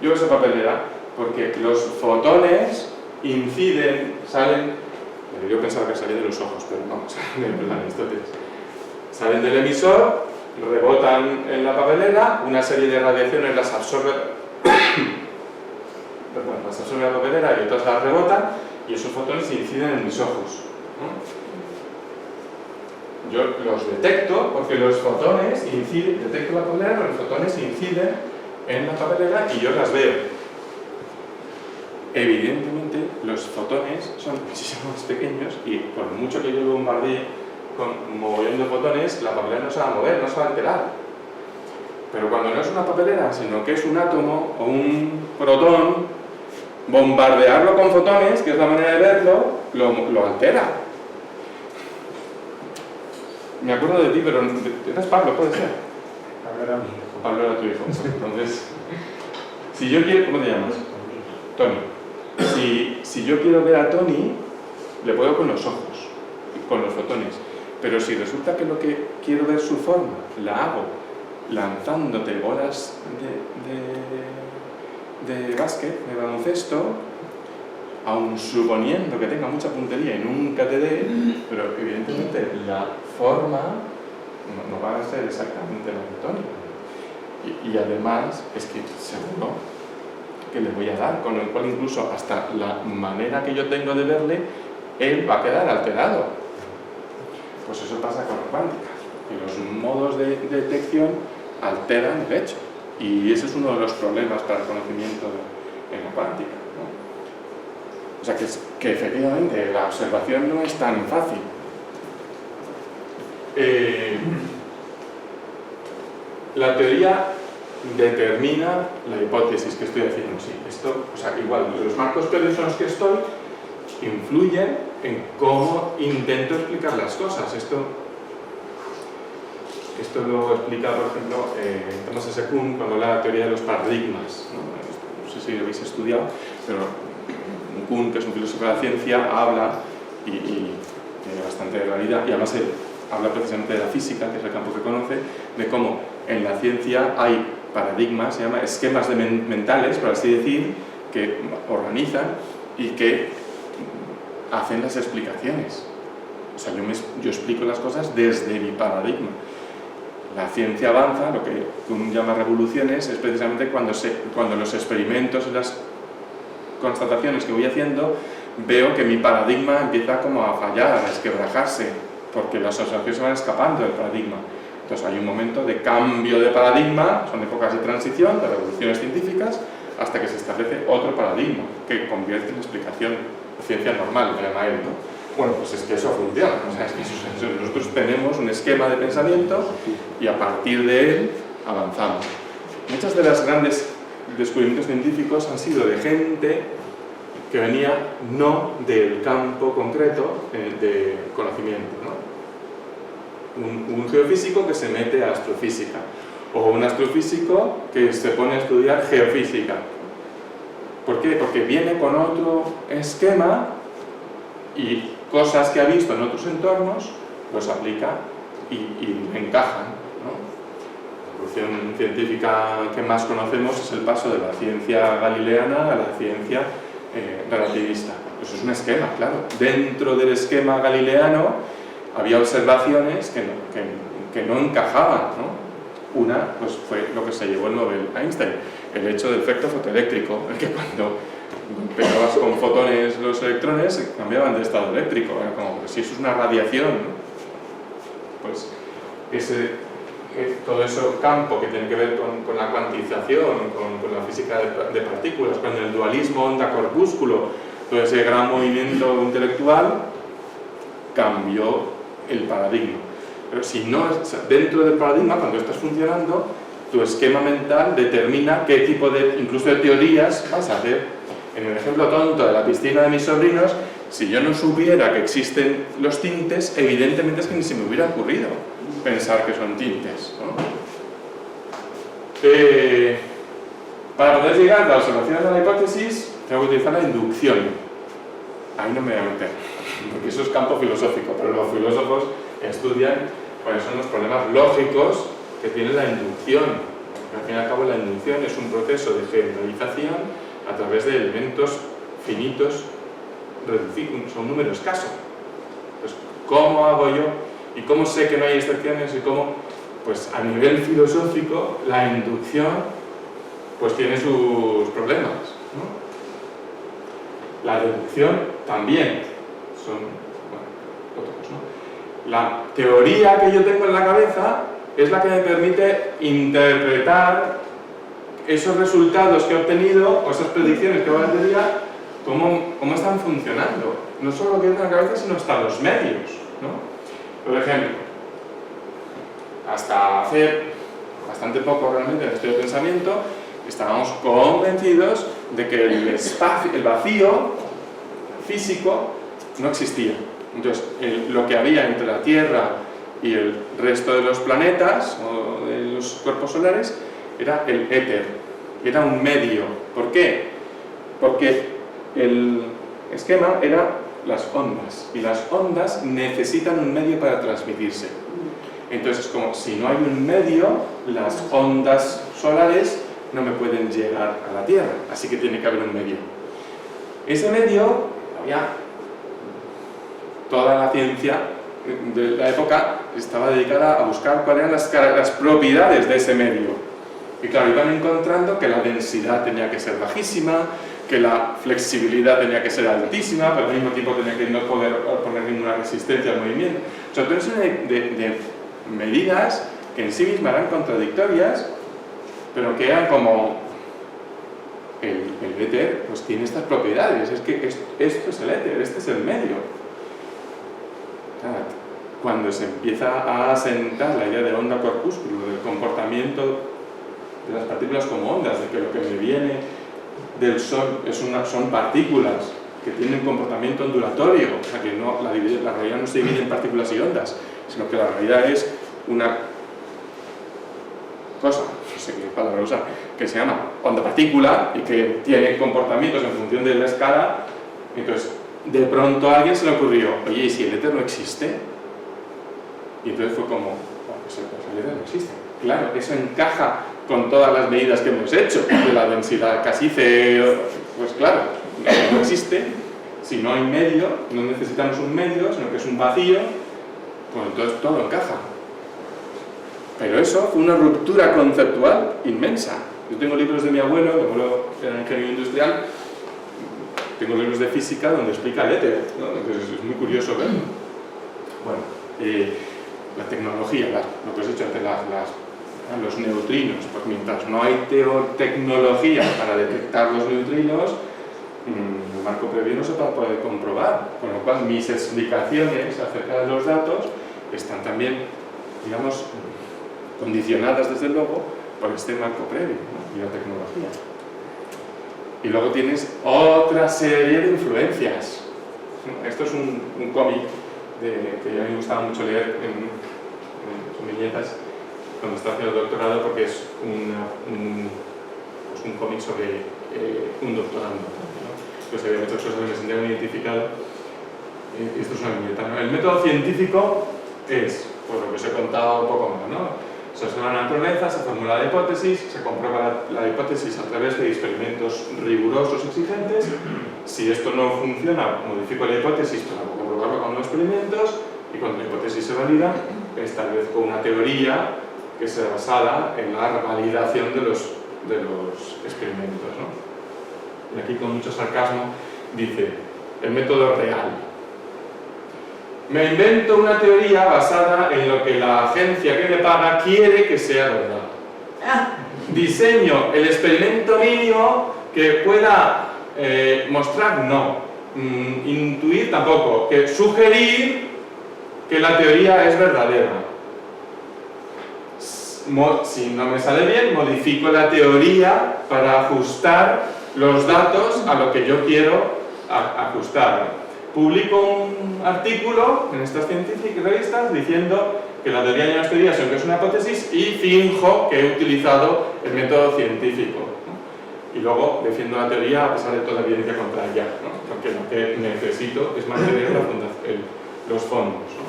yo veo esa papelera, porque los fotones inciden, salen, yo pensaba que salían de los ojos, pero no, salen del emisor, rebotan en la papelera, una serie de radiaciones las absorbe, las absorbe la papelera y otras las rebotan, y esos fotones inciden en mis ojos, ¿no? Yo los detecto porque los fotones inciden, detecto la papelera, pero los fotones inciden en la papelera y yo las veo. Evidentemente, los fotones son muchísimo más pequeños y por mucho que yo bombardee con mogollón de fotones, la papelera no se va a mover, no se va a alterar. Pero cuando no es una papelera, sino que es un átomo o un protón, bombardearlo con fotones, que es la manera de verlo, lo altera. Me acuerdo de ti, pero eres Pablo, puede ser. Pablo era tu hijo. Entonces, si yo quiero, ¿cómo te llamas? Tony. Si yo quiero ver a Tony, le puedo con los ojos, con los fotones. Pero si resulta que lo que quiero ver su forma, la hago lanzándote bolas de básquet, de baloncesto, aun suponiendo que tenga mucha puntería y nunca te dé, pero evidentemente la forma no va a ser exactamente la de Tony. Y además es que seguro que le voy a dar, con lo cual incluso hasta la manera que yo tengo de verle, él va a quedar alterado. Pues eso pasa con la cuántica, que los modos de detección alteran el hecho. Y ese es uno de los problemas para el conocimiento en la cuántica, ¿no? O sea que efectivamente la observación no es tan fácil. La teoría determina la hipótesis que estoy haciendo. Sí, esto, o sea, igual, los marcos previos en los que estoy influyen en cómo intento explicar las cosas. Esto lo explica, por ejemplo, Thomas S. Kuhn cuando habla de la teoría de los paradigmas, ¿no? No sé si lo habéis estudiado, pero Kuhn, que es un filósofo de la ciencia, habla y tiene bastante realidad, y además habla precisamente de la física, que es el campo que conoce, de cómo en la ciencia hay paradigmas, se llama esquemas mentales, por así decir, que organizan y que hacen las explicaciones. O sea, yo explico las cosas desde mi paradigma. La ciencia avanza, lo que Kuhn llama revoluciones, es precisamente cuando los experimentos y las constataciones que voy haciendo, veo que mi paradigma empieza como a fallar, a desquebrajarse, porque las observaciones se van escapando del paradigma. Entonces hay un momento de cambio de paradigma, son épocas de transición, de revoluciones científicas, hasta que se establece otro paradigma que convierte en explicación de ciencia normal, le llama él, ¿no? Bueno, pues es que eso funciona, o sea, es que nosotros tenemos un esquema de pensamiento y a partir de él avanzamos. Muchas de las grandes descubrimientos científicos han sido de gente que venía no del campo concreto de conocimiento, ¿no? Un geofísico que se mete a astrofísica, o un astrofísico que se pone a estudiar geofísica. ¿Por qué? Porque viene con otro esquema y cosas que ha visto en otros entornos los aplica y encajan, ¿no? La evolución científica que más conocemos es el paso de la ciencia galileana a la ciencia relativista. Eso es un esquema, claro. Dentro del esquema galileano había observaciones que no encajaban, ¿no? Una, pues fue lo que se llevó el Nobel Einstein, el hecho del efecto fotoeléctrico, el que cuando pegabas con fotones los electrones se cambiaban de estado eléctrico, era como si eso es una radiación, ¿no? Pues todo ese campo que tiene que ver con la cuantización, con la física de partículas, con el dualismo onda-corpúsculo, todo ese gran movimiento intelectual cambió el paradigma. Pero si no, dentro del paradigma, cuando estás funcionando, tu esquema mental determina qué tipo de, incluso de teorías vas a hacer. En el ejemplo tonto de la piscina de mis sobrinos, si yo no supiera que existen los tintes, evidentemente es que ni se me hubiera ocurrido pensar que son tintes, ¿no? Para poder llegar a la observación de la hipótesis, tengo que utilizar la inducción. Ahí no me voy a meter, porque eso es campo filosófico, pero los filósofos estudian cuáles son los problemas lógicos que tiene la inducción. Porque al fin y al cabo la inducción es un proceso de generalización a través de elementos finitos reducidos, son un número escaso. Entonces, ¿cómo hago yo? ¿Y cómo sé que no hay excepciones? ¿Y cómo? Pues a nivel filosófico, la inducción pues tiene sus problemas, ¿no? La deducción también son, bueno, otros, ¿no? La teoría que yo tengo en la cabeza es la que me permite interpretar esos resultados que he obtenido o esas predicciones que voy a tener, cómo están funcionando. No solo lo que tengo en la cabeza, sino hasta los medios, ¿no? Por ejemplo, hasta hace bastante poco realmente en el estudio de pensamiento, estábamos convencidos de que el espacio, el vacío físico no existía. Entonces, lo que había entre la Tierra y el resto de los planetas o de los cuerpos solares era el éter, era un medio. ¿Por qué? Porque el esquema era las ondas, y las ondas necesitan un medio para transmitirse. Entonces, como si no hay un medio, las ondas solares no me pueden llegar a la Tierra, así que tiene que haber un medio. Ese medio, había toda la ciencia de la época estaba dedicada a buscar cuáles eran las propiedades de ese medio. Y claro, iban encontrando que la densidad tenía que ser bajísima, que la flexibilidad tenía que ser altísima, pero al mismo tiempo tenía que no poder poner ninguna resistencia al movimiento. O sea, todo eso de medidas que en sí mismas eran contradictorias, pero que eran como el éter pues tiene estas propiedades, es que esto es el éter, este es el medio. Claro, cuando se empieza a asentar la idea de onda-corpúsculo, del comportamiento de las partículas como ondas, de que lo que me viene del Sol son partículas que tienen comportamiento ondulatorio, o sea que no, la realidad no se divide en partículas y ondas, sino que la realidad es una cosa, no sé qué palabra usar, que se llama onda-partícula y que tiene comportamientos en función de la escala. Entonces, de pronto a alguien se le ocurrió, oye, ¿y si el éter no existe? Y entonces fue como, pues el éter no existe. Claro, eso encaja con todas las medidas que hemos hecho de la densidad casi cero. Pues claro, no existe. Si no hay medio, no necesitamos un medio, sino que es un vacío, pues entonces todo encaja. Pero eso fue una ruptura conceptual inmensa. Yo tengo libros de mi abuelo era ingeniero industrial, tengo libros de física donde explica el éter, ¿no? Entonces es muy curioso verlo. Bueno, la tecnología, lo que os he dicho antes, las Los neutrinos, pues mientras no hay tecnología para detectar los neutrinos, el marco previo no se va a poder comprobar, con lo cual mis explicaciones acerca de los datos están también, digamos, condicionadas desde luego por este marco previo, ¿no? Y la tecnología. Y luego tienes otra serie de influencias. Esto es un cómic que a mí me gustaba mucho leer en viñetas cuando estaba haciendo el doctorado, porque es un cómic sobre un doctorando, ¿no? Pues había muchas cosas que me sentían identificado. Esto es una viñeta, ¿no? El método científico es, pues lo que os he contado un poco más, ¿no? Se observa la naturaleza, se formula la hipótesis, se comprueba la hipótesis a través de experimentos rigurosos y exigentes. Si esto no funciona, modifico la hipótesis para comprobarlo con nuevos experimentos, y cuando la hipótesis se valida, establezco una teoría que sea basada en la validación de los experimentos, ¿no? Y aquí con mucho sarcasmo dice, el método real. Me invento una teoría basada en lo que la agencia que me paga quiere que sea verdad. Diseño el experimento mínimo que pueda mostrar no, intuir tampoco, que sugerir que la teoría es verdadera. Si no me sale bien, modifico la teoría para ajustar los datos a lo que yo quiero ajustar. Publico un artículo en estas científicas revistas diciendo que la teoría de las teorías es que es una hipótesis y finjo que he utilizado el método científico, ¿no? Y luego defiendo la teoría a pesar de toda la evidencia contra ella, ¿no? Porque lo que necesito es mantener los fondos, ¿no?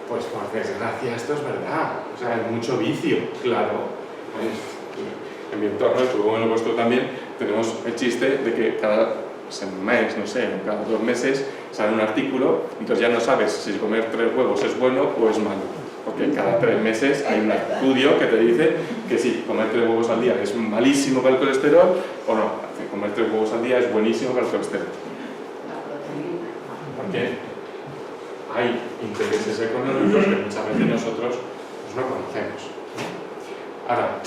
Pues por desgracia esto es verdad, o sea, hay mucho vicio, claro. En mi entorno, supongo en el vuestro también, tenemos el chiste de que cada mes, no sé, cada 2 meses sale un artículo, entonces ya no sabes si comer 3 huevos es bueno o es malo, porque cada 3 meses hay un estudio que te dice que sí, comer 3 huevos al día es malísimo para el colesterol, o no, comer 3 huevos al día es buenísimo para el colesterol. Porque hay intereses económicos que muchas veces nosotros pues, no conocemos. Ahora,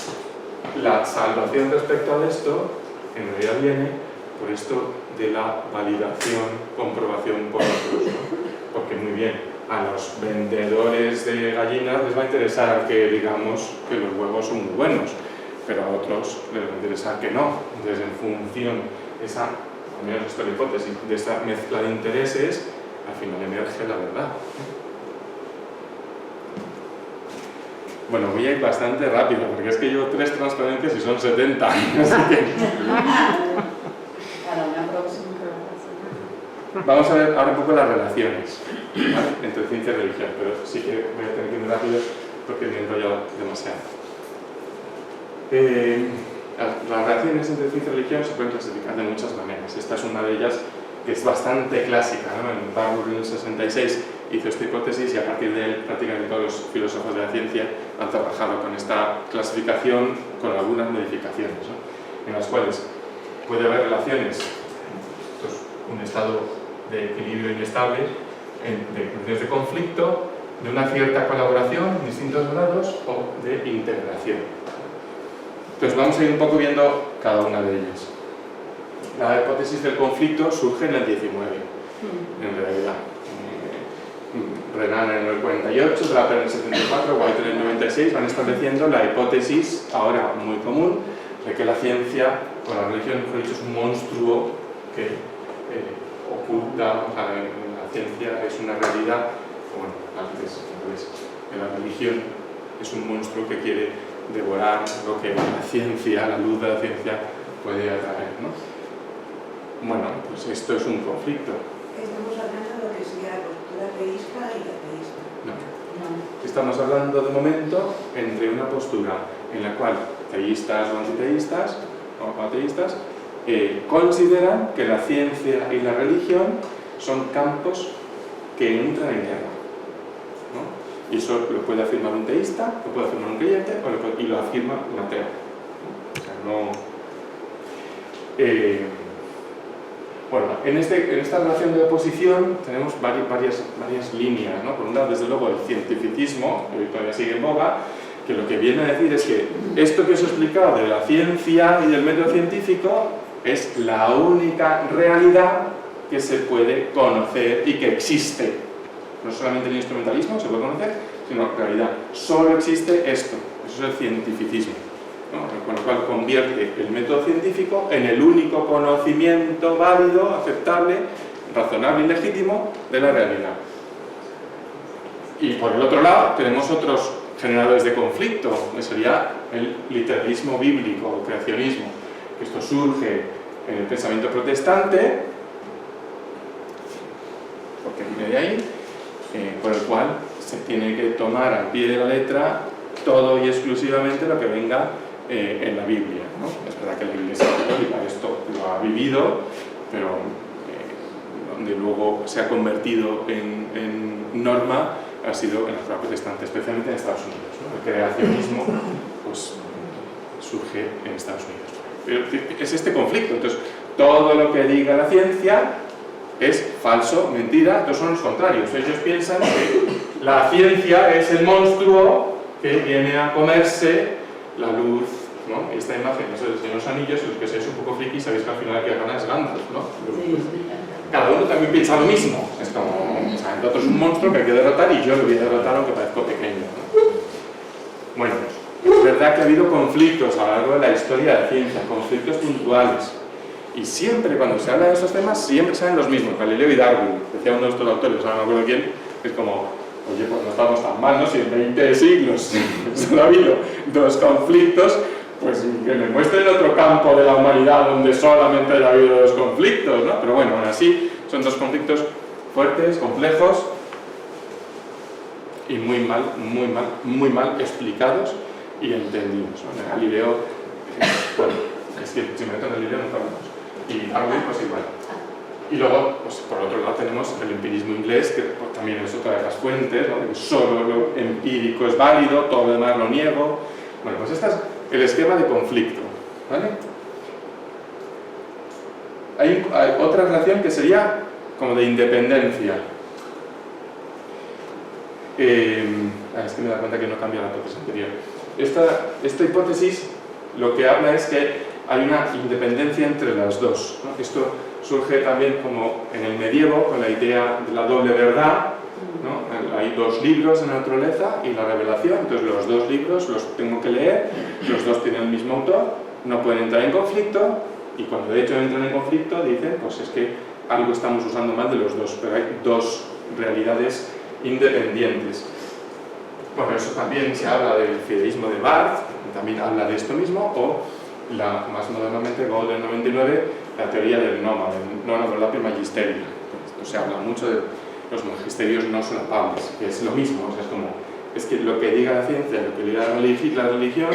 la salvación respecto a esto en realidad viene por esto de la validación, comprobación por otros, ¿no? Porque muy bien, a los vendedores de gallinas les va a interesar que digamos que los huevos son muy buenos, pero a otros les va a interesar que no. Entonces, en función de esa, al menos esta hipótesis, de esta mezcla de intereses, al final emerge la verdad. Bueno, voy a ir bastante rápido, porque es que llevo 3 transparencias y son 70. Así que... Vamos a ver ahora un poco las relaciones, ¿vale?, entre ciencia y religión, pero sí que voy a tener que ir rápido porque me he enrollado demasiado. Las relaciones entre ciencia y religión se pueden clasificar de muchas maneras. Esta es una de ellas que es bastante clásica, ¿no? En Barbour en el 66 hizo esta hipótesis y a partir de él prácticamente todos los filósofos de la ciencia han trabajado con esta clasificación con algunas modificaciones, ¿no?, en las cuales puede haber relaciones, esto es un estado de equilibrio inestable, de condiciones de conflicto, de una cierta colaboración en distintos grados o de integración. Entonces vamos a ir un poco viendo cada una de ellas. La hipótesis del conflicto surge en el 19, en realidad. Renan en el 48, Draper en el 74, White en el 96 van estableciendo la hipótesis, ahora muy común, de que la ciencia, o la religión, mejor dicho, es un monstruo que oculta, o sea, la ciencia es una realidad, bueno, antes, que la religión es un monstruo que quiere devorar lo que la ciencia, la luz de la ciencia puede atraer, ¿no? Bueno, pues esto es un conflicto. Estamos hablando de lo que sería la postura teísta y ateísta. No. Estamos hablando de momento entre una postura en la cual teístas o antiteístas o ateístas consideran que la ciencia y la religión son campos que entran en guerra, ¿no? Y eso lo puede afirmar un teísta, lo puede afirmar un creyente y lo afirma un ateo, ¿no? O sea, no... Bueno, en esta relación de oposición tenemos varias líneas, ¿no? Por un lado, desde luego, el cientificismo, que hoy todavía sigue en boga, que lo que viene a decir es que esto que os he explicado de la ciencia y del método científico es la única realidad que se puede conocer y que existe. No solamente el instrumentalismo se puede conocer, sino en realidad solo existe esto. Eso es el cientificismo, ¿no? Con lo cual convierte el método científico en el único conocimiento válido, aceptable, razonable y legítimo de la realidad. Y por el otro lado tenemos otros generadores de conflicto, que sería el literalismo bíblico, el creacionismo, que esto surge en el pensamiento protestante, porque viene de ahí, por el cual se tiene que tomar al pie de la letra todo y exclusivamente lo que venga en la Biblia, ¿no? Es verdad que la Iglesia católica esto lo ha vivido, pero donde luego se ha convertido en norma ha sido en la escuela protestante, especialmente en Estados Unidos, ¿no? El creacionismo pues, surge en Estados Unidos. Pero es este conflicto. Entonces, todo lo que diga la ciencia es falso, mentira, entonces son los contrarios. Ellos piensan que la ciencia es el monstruo que viene a comerse la luz, ¿no? Esta imagen, no sé, de los anillos, los que seáis un poco frikis, sabéis que al final el que gana es Gandalf, ¿no? Cada uno también piensa lo mismo. Es como, o sea, el otro es un monstruo que hay que derrotar y yo lo voy a derrotar aunque parezco pequeño, ¿no? Bueno, es verdad que ha habido conflictos a lo largo de la historia de la ciencia, conflictos puntuales. Y siempre, cuando se habla de estos temas, siempre salen los mismos, Galileo y Darwin. Decía uno de estos autores, no me acuerdo quién, es como, oye, pues no estamos tan mal, ¿no? Si en 20 siglos solo ha habido dos conflictos, pues que me muestren otro campo de la humanidad donde solamente haya habido dos conflictos, ¿no? Pero bueno, aún así, son dos conflictos fuertes, complejos y muy mal explicados y entendidos, ¿no? Galileo, bueno, es que si me meto en Galileo no hablamos. Y Darwin, pues igual. Y luego, pues, por otro lado, tenemos el empirismo inglés, que pues, también es otra de las fuentes, ¿no? Que solo lo empírico es válido, todo lo demás lo niego. Bueno, pues este es el esquema de conflicto, ¿vale? Hay otra relación que sería como de independencia. Es que me da cuenta que no cambia la hipótesis anterior. Esta hipótesis lo que habla es que hay una independencia entre las dos, ¿no? Esto surge también como en el medievo con la idea de la doble verdad, ¿no? Hay dos libros de la naturaleza y la revelación, entonces los dos libros los tengo que leer, los dos tienen el mismo autor, no pueden entrar en conflicto y cuando de hecho entran en conflicto dicen pues es que algo estamos usando mal de los dos, pero hay dos realidades independientes. Bueno, eso también se habla del fideísmo de Barth, también habla de esto mismo, o más modernamente, Gauss del 99, la teoría del noma, del non overlapping magisterium. Esto se habla mucho de los magisterios no solapables, que es lo mismo, o sea, es que lo que diga la ciencia, lo que diga la religión,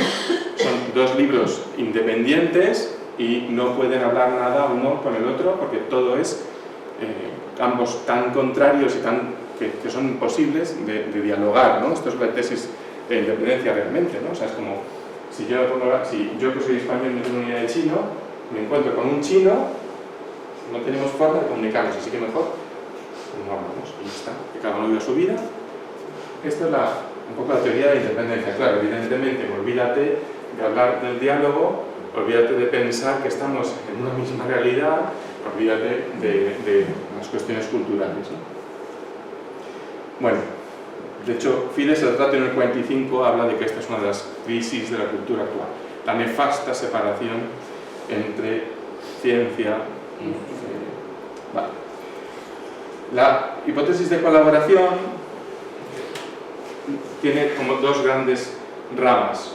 son dos libros independientes y no pueden hablar nada uno con el otro, porque todo es, ambos tan contrarios y que son imposibles de dialogar, ¿no? Esto es la tesis de independencia realmente, ¿no? O sea, es como, si yo que soy español no tengo ni idea de chino, me encuentro con un chino, no tenemos forma de comunicarnos, así que mejor no hablamos, y ya está, que cada uno vive su vida. Esta es un poco la teoría de la independencia. Claro, evidentemente, olvídate de hablar del diálogo, olvídate de pensar que estamos en una misma realidad, olvídate de las cuestiones culturales, ¿no? Bueno, de hecho, Fides, el Tratado en el 45, habla de que esta es una de las crisis de la cultura actual, la nefasta separación entre ciencia y... Vale. La hipótesis de colaboración tiene como dos grandes ramas.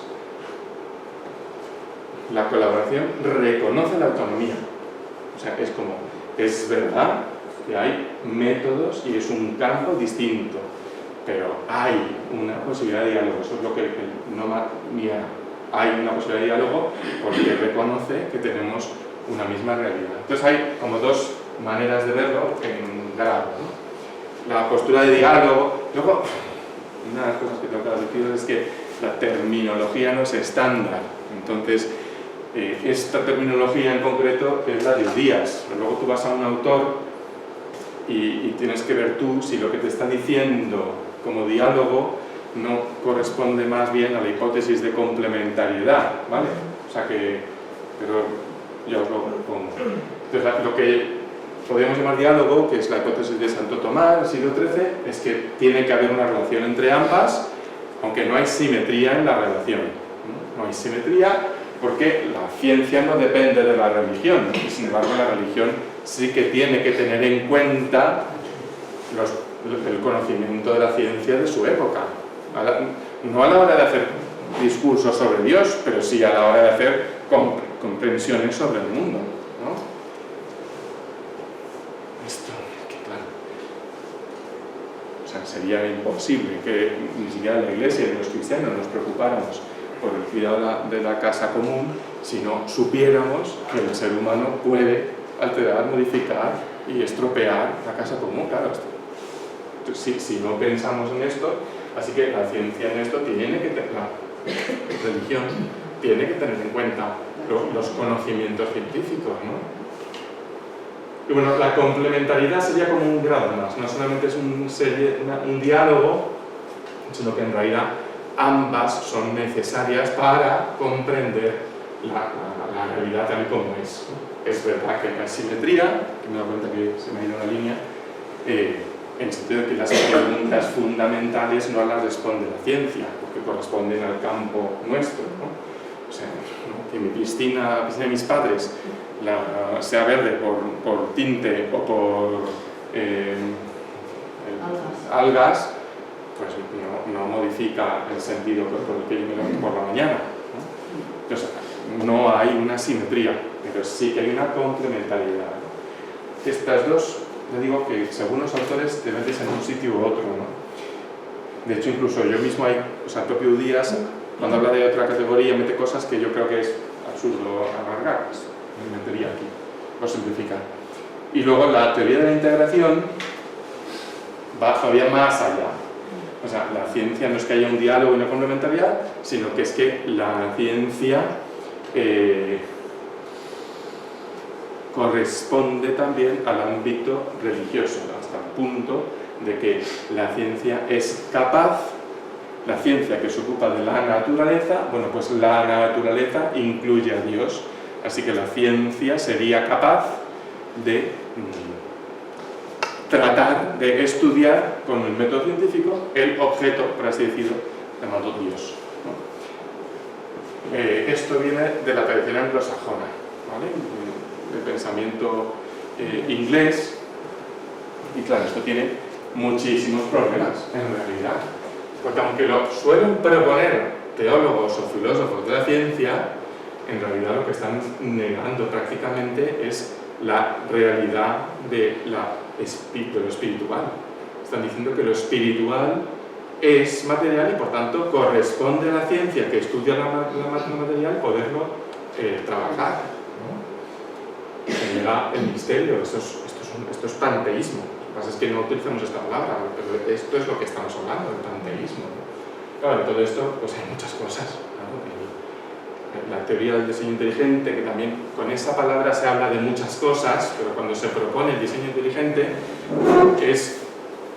La colaboración reconoce la autonomía, o sea, es verdad que hay métodos y es un campo distinto, pero hay una posibilidad de diálogo. Eso es lo que hay una posibilidad de diálogo porque reconoce que tenemos una misma realidad. Entonces hay como dos maneras de verlo en grado, ¿no? La postura de diálogo. Luego, una de las cosas que tengo que decir es que la terminología no es estándar. Entonces, esta terminología en concreto es la de Díaz. Pero luego tú vas a un autor y tienes que ver tú si lo que te está diciendo como diálogo no corresponde más bien a la hipótesis de complementariedad, ¿vale? O sea que, pero ya os lo pongo. Entonces, lo que podríamos llamar diálogo, que es la hipótesis de Santo Tomás del siglo XIII, es que tiene que haber una relación entre ambas, aunque no hay simetría en la relación. No hay simetría porque la ciencia no depende de la religión, y sin embargo la religión sí que tiene que tener en cuenta el conocimiento de la ciencia de su época. No a la hora de hacer discursos sobre Dios, pero sí a la hora de hacer comprensiones sobre el mundo, ¿no? Esto, que claro. O sea, sería imposible que ni siquiera la Iglesia y los cristianos nos preocupáramos por el cuidado de la casa común si no supiéramos que el ser humano puede alterar, modificar y estropear la casa común. Claro, si no pensamos en esto, así que la ciencia en esto tiene que tener, la religión tiene que tener en cuenta los conocimientos científicos, ¿no? Y bueno, la complementariedad sería como un grado más, no solamente es un diálogo, sino que en realidad ambas son necesarias para comprender la realidad tal y como es. Es verdad que hay simetría, que me he dado cuenta que se me ha ido una línea, en el sentido de que las preguntas fundamentales no las responde la ciencia, porque corresponden al campo nuestro, ¿no? O sea, ¿no? Que mi piscina, la piscina de mis padres, sea verde por tinte o por algas, pues no modifica el sentido por el que yo me levanto por la mañana, ¿no? Entonces, no hay una simetría, pero sí que hay una complementariedad. Estas dos, le digo que según los autores te metes en un sitio u otro, ¿no? De hecho, incluso yo mismo, o sea, el propio Díaz, cuando habla de otra categoría, mete cosas que yo creo que es absurdo alargar, pues, me metería aquí, por simplificar. Y luego la teoría de la integración va todavía más allá. O sea, la ciencia no es que haya un diálogo y una complementariedad, sino que es que la ciencia corresponde también al ámbito religioso, hasta el punto de que la ciencia es capaz, la ciencia que se ocupa de la naturaleza, bueno, pues la naturaleza incluye a Dios, así que la ciencia sería capaz de tratar de estudiar con el método científico el objeto, por así decirlo, llamado Dios, ¿no? Esto viene de la tradición anglosajona, ¿vale? Del pensamiento inglés, y claro, esto tiene muchísimos problemas en realidad, porque aunque lo suelen proponer teólogos o filósofos de la ciencia, en realidad lo que están negando prácticamente es la realidad de lo espiritual. Están diciendo que lo espiritual es material y por tanto corresponde a la ciencia que estudia lo material poderlo trabajar, ¿no? Genera el misterio, esto es panteísmo. Lo que pasa es que no utilizamos esta palabra, pero esto es lo que estamos hablando, el panteísmo, ¿no? Claro, en todo esto pues hay muchas cosas, ¿no? La teoría del diseño inteligente, que también con esa palabra se habla de muchas cosas, pero cuando se propone el diseño inteligente es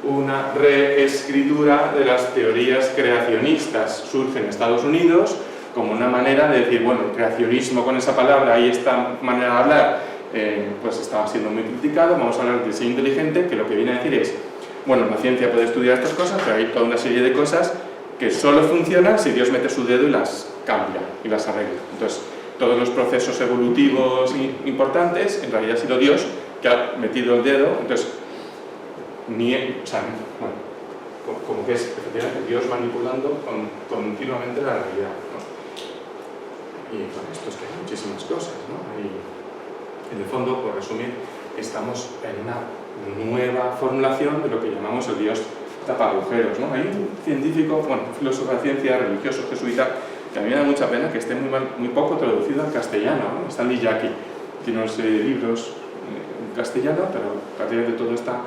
una reescritura de las teorías creacionistas. Surge en Estados Unidos como una manera de decir, bueno, el creacionismo con esa palabra y esta manera de hablar pues estaba siendo muy criticado, vamos a hablar del diseño inteligente, que lo que viene a decir es, bueno, la ciencia puede estudiar estas cosas, pero hay toda una serie de cosas que solo funcionan si Dios mete su dedo y las cambia y las arregla. Entonces, todos los procesos evolutivos importantes, en realidad ha sido Dios que ha metido el dedo, entonces, como que es efectivamente Dios manipulando continuamente la realidad, ¿no? Y con esto es que hay muchísimas cosas, ¿no? Y, en el fondo, por resumir, estamos en una nueva formulación de lo que llamamos el Dios tapagujeros, ¿no? Hay un científico, bueno, un filósofo de ciencia, religioso, jesuita, que a mí me da mucha pena que esté muy poco traducido al castellano, ¿no? Stanley Jackie tiene unos libros en castellano, pero prácticamente todo está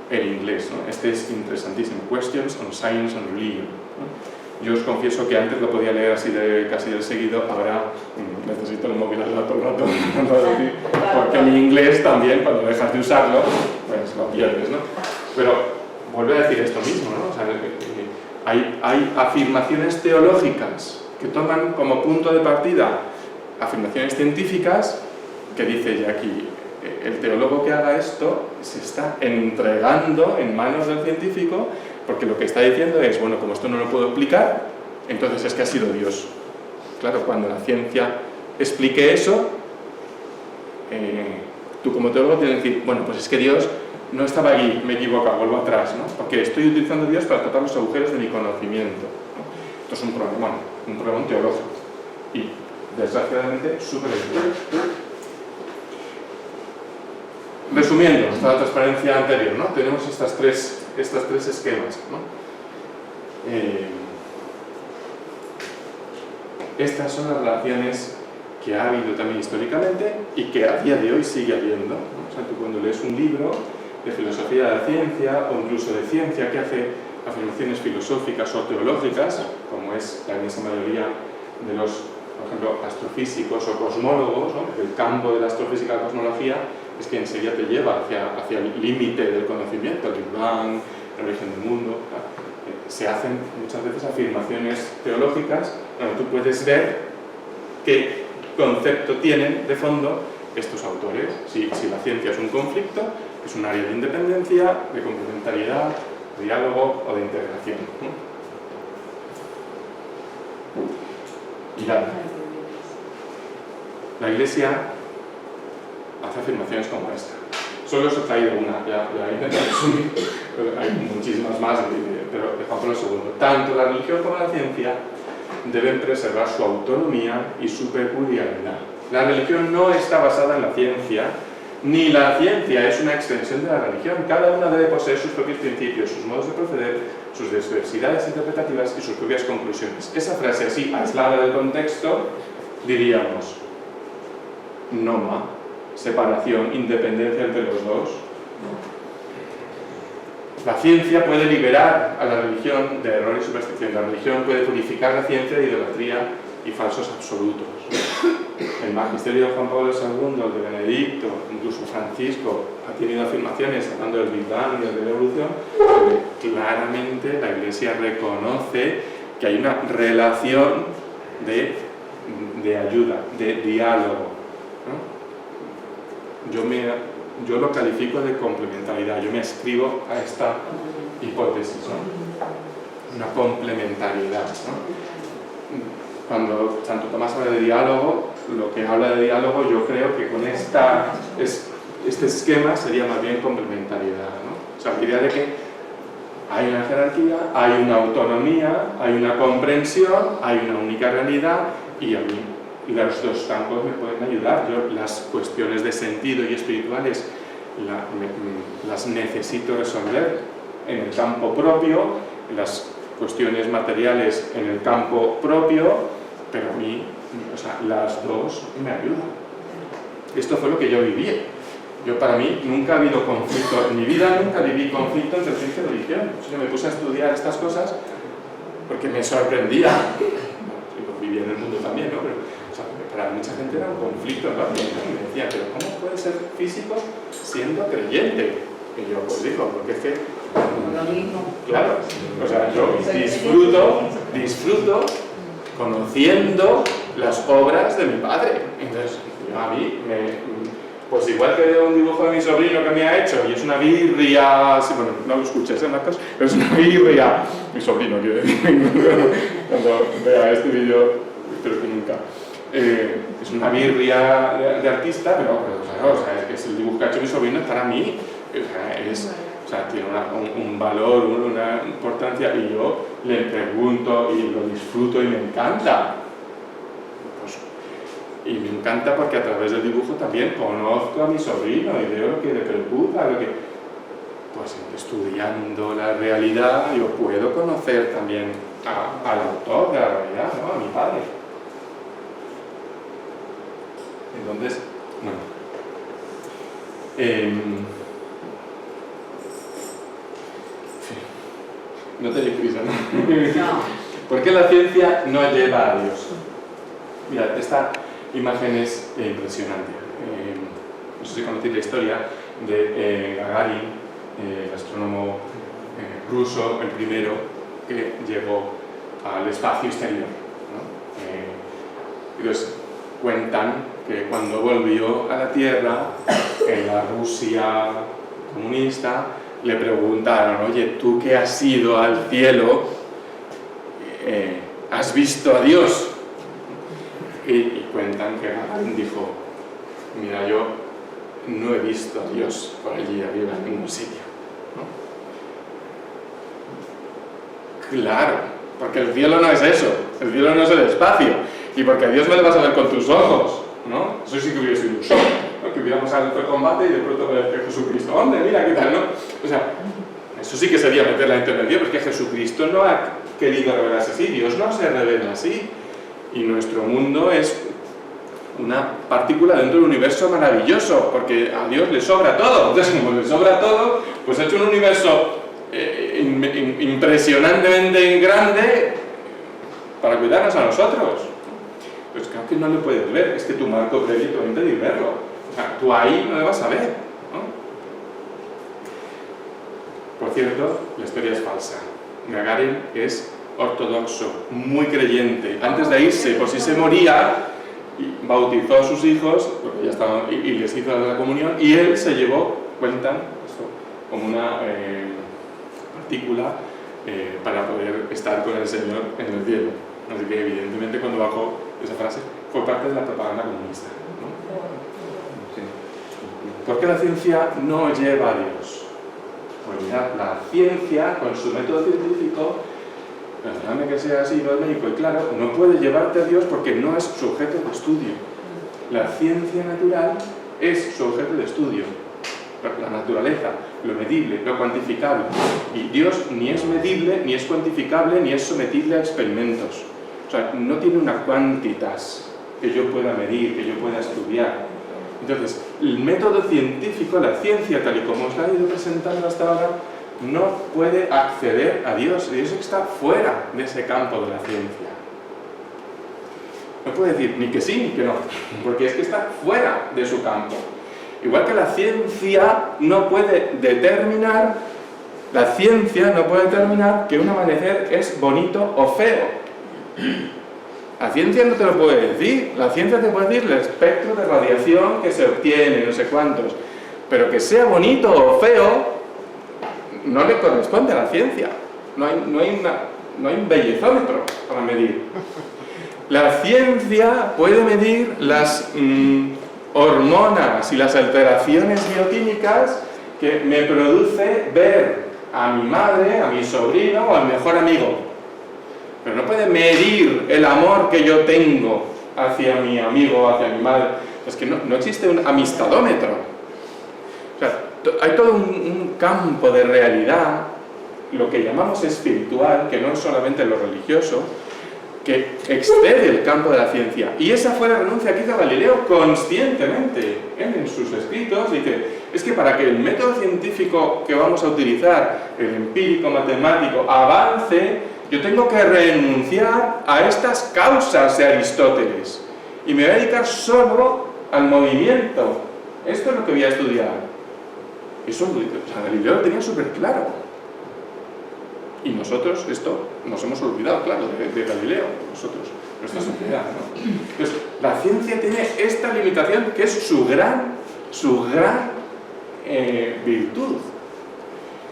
en inglés, ¿no? Este es interesantísimo, Questions on Science and Religion, ¿no? Yo os confieso que antes lo podía leer así casi del seguido, ahora necesito el móvil al rato, porque mi inglés también, cuando dejas de usarlo, pues lo pierdes, ¿no? Pero vuelvo a decir esto mismo, ¿no? O sea, Hay afirmaciones teológicas que toman como punto de partida afirmaciones científicas que dice ya aquí, el teólogo que haga esto se está entregando en manos del científico porque lo que está diciendo es, bueno, como esto no lo puedo explicar, entonces es que ha sido Dios. Claro, cuando la ciencia explique eso, tú como teólogo tienes que decir, bueno, pues es que Dios no estaba aquí, me he equivocado, vuelvo atrás, ¿no? Porque estoy utilizando a Dios para tapar los agujeros de mi conocimiento, ¿no? Esto es un problema, bueno, un problema teológico y desgraciadamente súper evidente. Resumiendo, esta transparencia anterior, ¿no? Tenemos estas tres esquemas, ¿no? Estas son las relaciones que ha habido también históricamente y que a día de hoy sigue habiendo, ¿no? O sea, tú cuando lees un libro de filosofía de la ciencia o incluso de ciencia que hace afirmaciones filosóficas o teológicas, como es la inmensa mayoría de los, por ejemplo, astrofísicos o cosmólogos, ¿no? El campo de la astrofísica y la cosmología es que enseguida te lleva hacia el límite del conocimiento, el Big Bang, el origen del mundo. Se hacen muchas veces afirmaciones teológicas donde tú puedes ver qué concepto tienen de fondo estos autores. Si la ciencia es un conflicto, es un área de independencia, de complementariedad, de diálogo o de integración. Y la Iglesia hace afirmaciones como esta. Solo os he traído una, ya intenté resumir, pero hay muchísimas más, pero de Juan Pablo II. Tanto la religión como la ciencia deben preservar su autonomía y su peculiaridad. La religión no está basada en la ciencia, ni la ciencia es una extensión de la religión. Cada una debe poseer sus propios principios, sus modos de proceder, sus diversidades interpretativas y sus propias conclusiones. Esa frase así, aislada del contexto, diríamos noma, separación, independencia entre los dos. La ciencia puede liberar a la religión de error y superstición. La religión puede purificar la ciencia de idolatría y falsos absolutos. El magisterio de Juan Pablo II, el de Benedicto, incluso Francisco, ha tenido afirmaciones hablando del Big Bang y de la evolución, donde claramente la Iglesia reconoce que hay una relación de ayuda, de diálogo, ¿no? Yo lo califico de complementariedad, yo me ascribo a esta hipótesis, ¿no? Una complementariedad, ¿no? Cuando Santo Tomás habla de diálogo, lo que habla de diálogo yo creo que con este esquema sería más bien complementariedad, ¿no? O sea, la idea de que hay una jerarquía, hay una autonomía, hay una comprensión, hay una única realidad y a mí los dos campos me pueden ayudar. Yo las cuestiones de sentido y espirituales las necesito resolver en el campo propio, las cuestiones materiales en el campo propio, pero a mí, o sea, las dos me ayudan. Esto fue lo que yo viví. Para mí nunca ha habido conflicto, en mi vida nunca viví conflicto entre ciencia y religión. Yo me puse a estudiar estas cosas porque me sorprendía. Vivía en el mundo también, ¿no? Pero, o sea, para mucha gente era un conflicto enorme, ¿no? Y me decía, pero ¿cómo puede ser físico siendo creyente? Y yo, pues digo, porque es que... Claro, o sea, yo disfruto conociendo las obras de mi padre. Entonces, a mí pues igual que un dibujo de mi sobrino que me ha hecho, y es una birria, sí, bueno, no lo escuches, Marcos, pero es una birria, mi sobrino, quiero decir, cuando vea este vídeo, espero que nunca, es una birria de artista, pero claro, o sea, es el dibujo que ha hecho mi sobrino es para mí, o sea, tiene un valor, una importancia, y yo le pregunto y lo disfruto y me encanta. Y me encanta porque a través del dibujo también conozco a mi sobrino y veo lo que le preocupa, pues estudiando la realidad yo puedo conocer también al autor de la realidad, ¿no? A mi padre. Entonces, no tenéis prisa, ¿no? No. ¿Por qué la ciencia no lleva a Dios? Mirad, esta imagen es impresionante. No sé si conocéis la historia de Gagarin, el astrónomo ruso, el primero que llegó al espacio exterior, ¿no? Entonces, cuentan que cuando volvió a la Tierra, en la Rusia comunista, le preguntaron: oye, tú que has ido al cielo, ¿has visto a Dios? Y cuentan que Gagarin dijo: mira, yo no he visto a Dios por allí arriba en ningún sitio, ¿no? Claro, porque el cielo no es eso, el cielo no es el espacio, y porque a Dios no le vas a ver con tus ojos, ¿no? Eso sí que hubiera sido un shock, ¿no? Que hubiéramos al combate y de pronto ver Jesucristo, hombre, mira qué tal, ¿no? O sea, eso sí que sería meter la intervención, porque Jesucristo no ha querido revelarse así, Dios no se revela así, y nuestro mundo es una partícula dentro del universo maravilloso, porque a Dios le sobra todo. Entonces, como le sobra todo, pues ha hecho un universo impresionantemente grande para cuidarnos a nosotros. Pues claro que no le puedes ver, es que tu marco previo te va a impedir verlo. O sea, tú ahí no le vas a ver, ¿no? Por cierto, la historia es falsa. Gagarin es ortodoxo, muy creyente. Antes de irse, por si se moría, bautizó a sus hijos, porque ya estaban, y les hizo la comunión, y él se llevó, cuentan, esto, como una partícula para poder estar con el Señor en el cielo. Así que evidentemente cuando bajó esa frase fue parte de la propaganda comunista, ¿no? Sí. ¿Por qué la ciencia no lleva a Dios? Pues mirad, la ciencia, con su método científico, perdóname que sea así, no es médico y claro, no puede llevarte a Dios porque no es su objeto de estudio. La ciencia natural es su objeto de estudio. La naturaleza, lo medible, lo cuantificable. Y Dios ni es medible, ni es cuantificable, ni es sometible a experimentos. O sea, no tiene una quantitas que yo pueda medir, que yo pueda estudiar. Entonces, el método científico, la ciencia, tal y como os la he ido presentando hasta ahora, no puede acceder a Dios. Dios está fuera de ese campo de la ciencia. No puede decir ni que sí ni que no, porque es que está fuera de su campo. Igual que la ciencia no puede determinar que un amanecer es bonito o feo. La ciencia no te lo puede decir. La ciencia te puede decir el espectro de radiación que se obtiene, no sé cuántos. Pero que sea bonito o feo no le corresponde a la ciencia. No hay un bellezómetro para medir. La ciencia puede medir las hormonas y las alteraciones bioquímicas que me produce ver a mi madre, a mi sobrino o al mejor amigo. Pero no puede medir el amor que yo tengo hacia mi amigo o hacia mi madre. Es que no existe un amistadómetro. O sea, hay todo un campo de realidad, lo que llamamos espiritual, que no es solamente lo religioso, que excede el campo de la ciencia. Y esa fue la renuncia que hizo Galileo conscientemente. Él en sus escritos dice, es que para que el método científico que vamos a utilizar, el empírico matemático, avance, yo tengo que renunciar a estas causas de Aristóteles. Y me voy a dedicar solo al movimiento. Esto es lo que voy a estudiar. Eso, o sea, Galileo lo tenía súper claro. Y nosotros, esto, nos hemos olvidado, claro, de Galileo, nosotros, nuestra sociedad, ¿no? Entonces, la ciencia tiene esta limitación que es su gran virtud.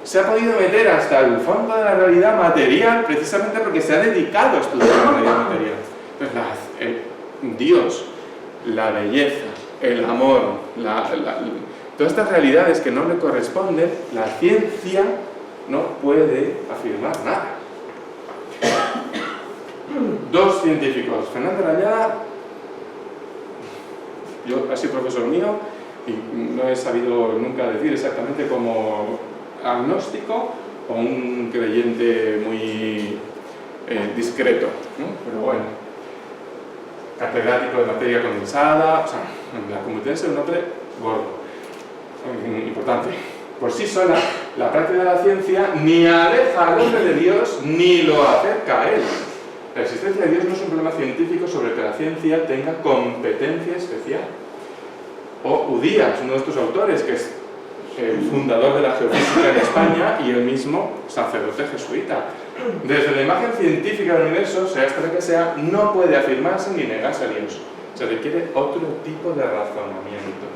Se ha podido meter hasta el fondo de la realidad material precisamente porque se ha dedicado a estudiar la realidad material. Entonces, Dios, la belleza, el amor, todas estas realidades que no le corresponden, la ciencia no puede afirmar nada. Dos científicos, Fernández Rayada, yo he sido profesor mío y no he sabido nunca decir exactamente como agnóstico o un creyente muy discreto, ¿no? Pero bueno, catedrático de materia condensada, o sea, en la Complutense un nombre gordo, importante. Por sí sola, la práctica de la ciencia ni aleja al hombre de Dios ni lo acerca a él. La existencia de Dios no es un problema científico sobre el que la ciencia tenga competencia especial. O Udías, uno de estos autores, que es el fundador de la geofísica en España y el mismo sacerdote jesuita. Desde la imagen científica del universo, sea esta la que sea, no puede afirmarse ni negarse a Dios. Se requiere otro tipo de razonamiento.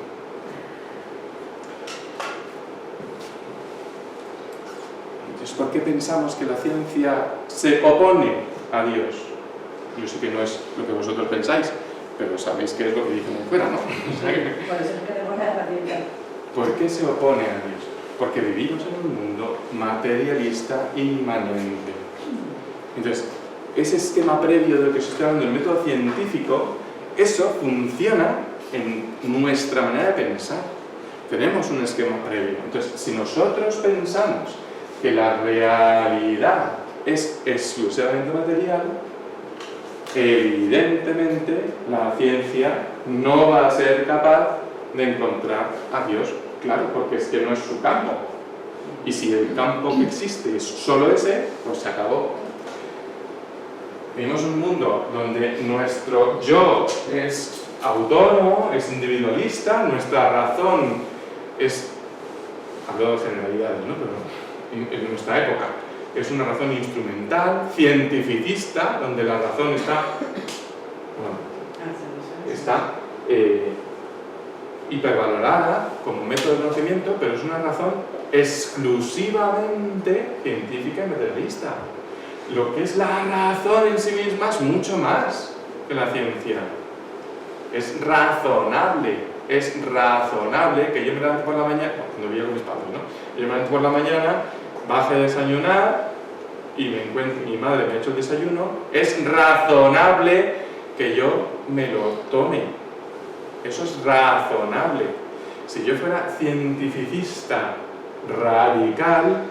Entonces, ¿por qué pensamos que la ciencia se opone a Dios? Yo sé que no es lo que vosotros pensáis, pero sabéis qué es lo que dicen ahí fuera, ¿no? Por eso es que tenemos la herramienta. ¿Por qué se opone a Dios? Porque vivimos en un mundo materialista inmanente. Entonces, ese esquema previo de lo que se está hablando del método científico, eso funciona en nuestra manera de pensar. Tenemos un esquema previo. Entonces, si nosotros pensamos que la realidad es exclusivamente material, evidentemente la ciencia no va a ser capaz de encontrar a Dios, claro, porque es que no es su campo. Y si el campo que existe es solo ese, pues se acabó. Vivimos un mundo donde nuestro yo es autónomo, es individualista, nuestra razón es, hablo de generalidades, ¿no? Pero en nuestra época, es una razón instrumental, cientificista, donde la razón está, hipervalorada como método de conocimiento, pero es una razón exclusivamente científica y materialista. Lo que es la razón en sí misma es mucho más que la ciencia. Es razonable que yo me levante por la mañana, cuando vivía con mis padres, ¿no? Yo me levante por la mañana, baje a desayunar y me encuentro, mi madre me ha hecho el desayuno. Es razonable que yo me lo tome. Eso es razonable. Si yo fuera cientificista radical,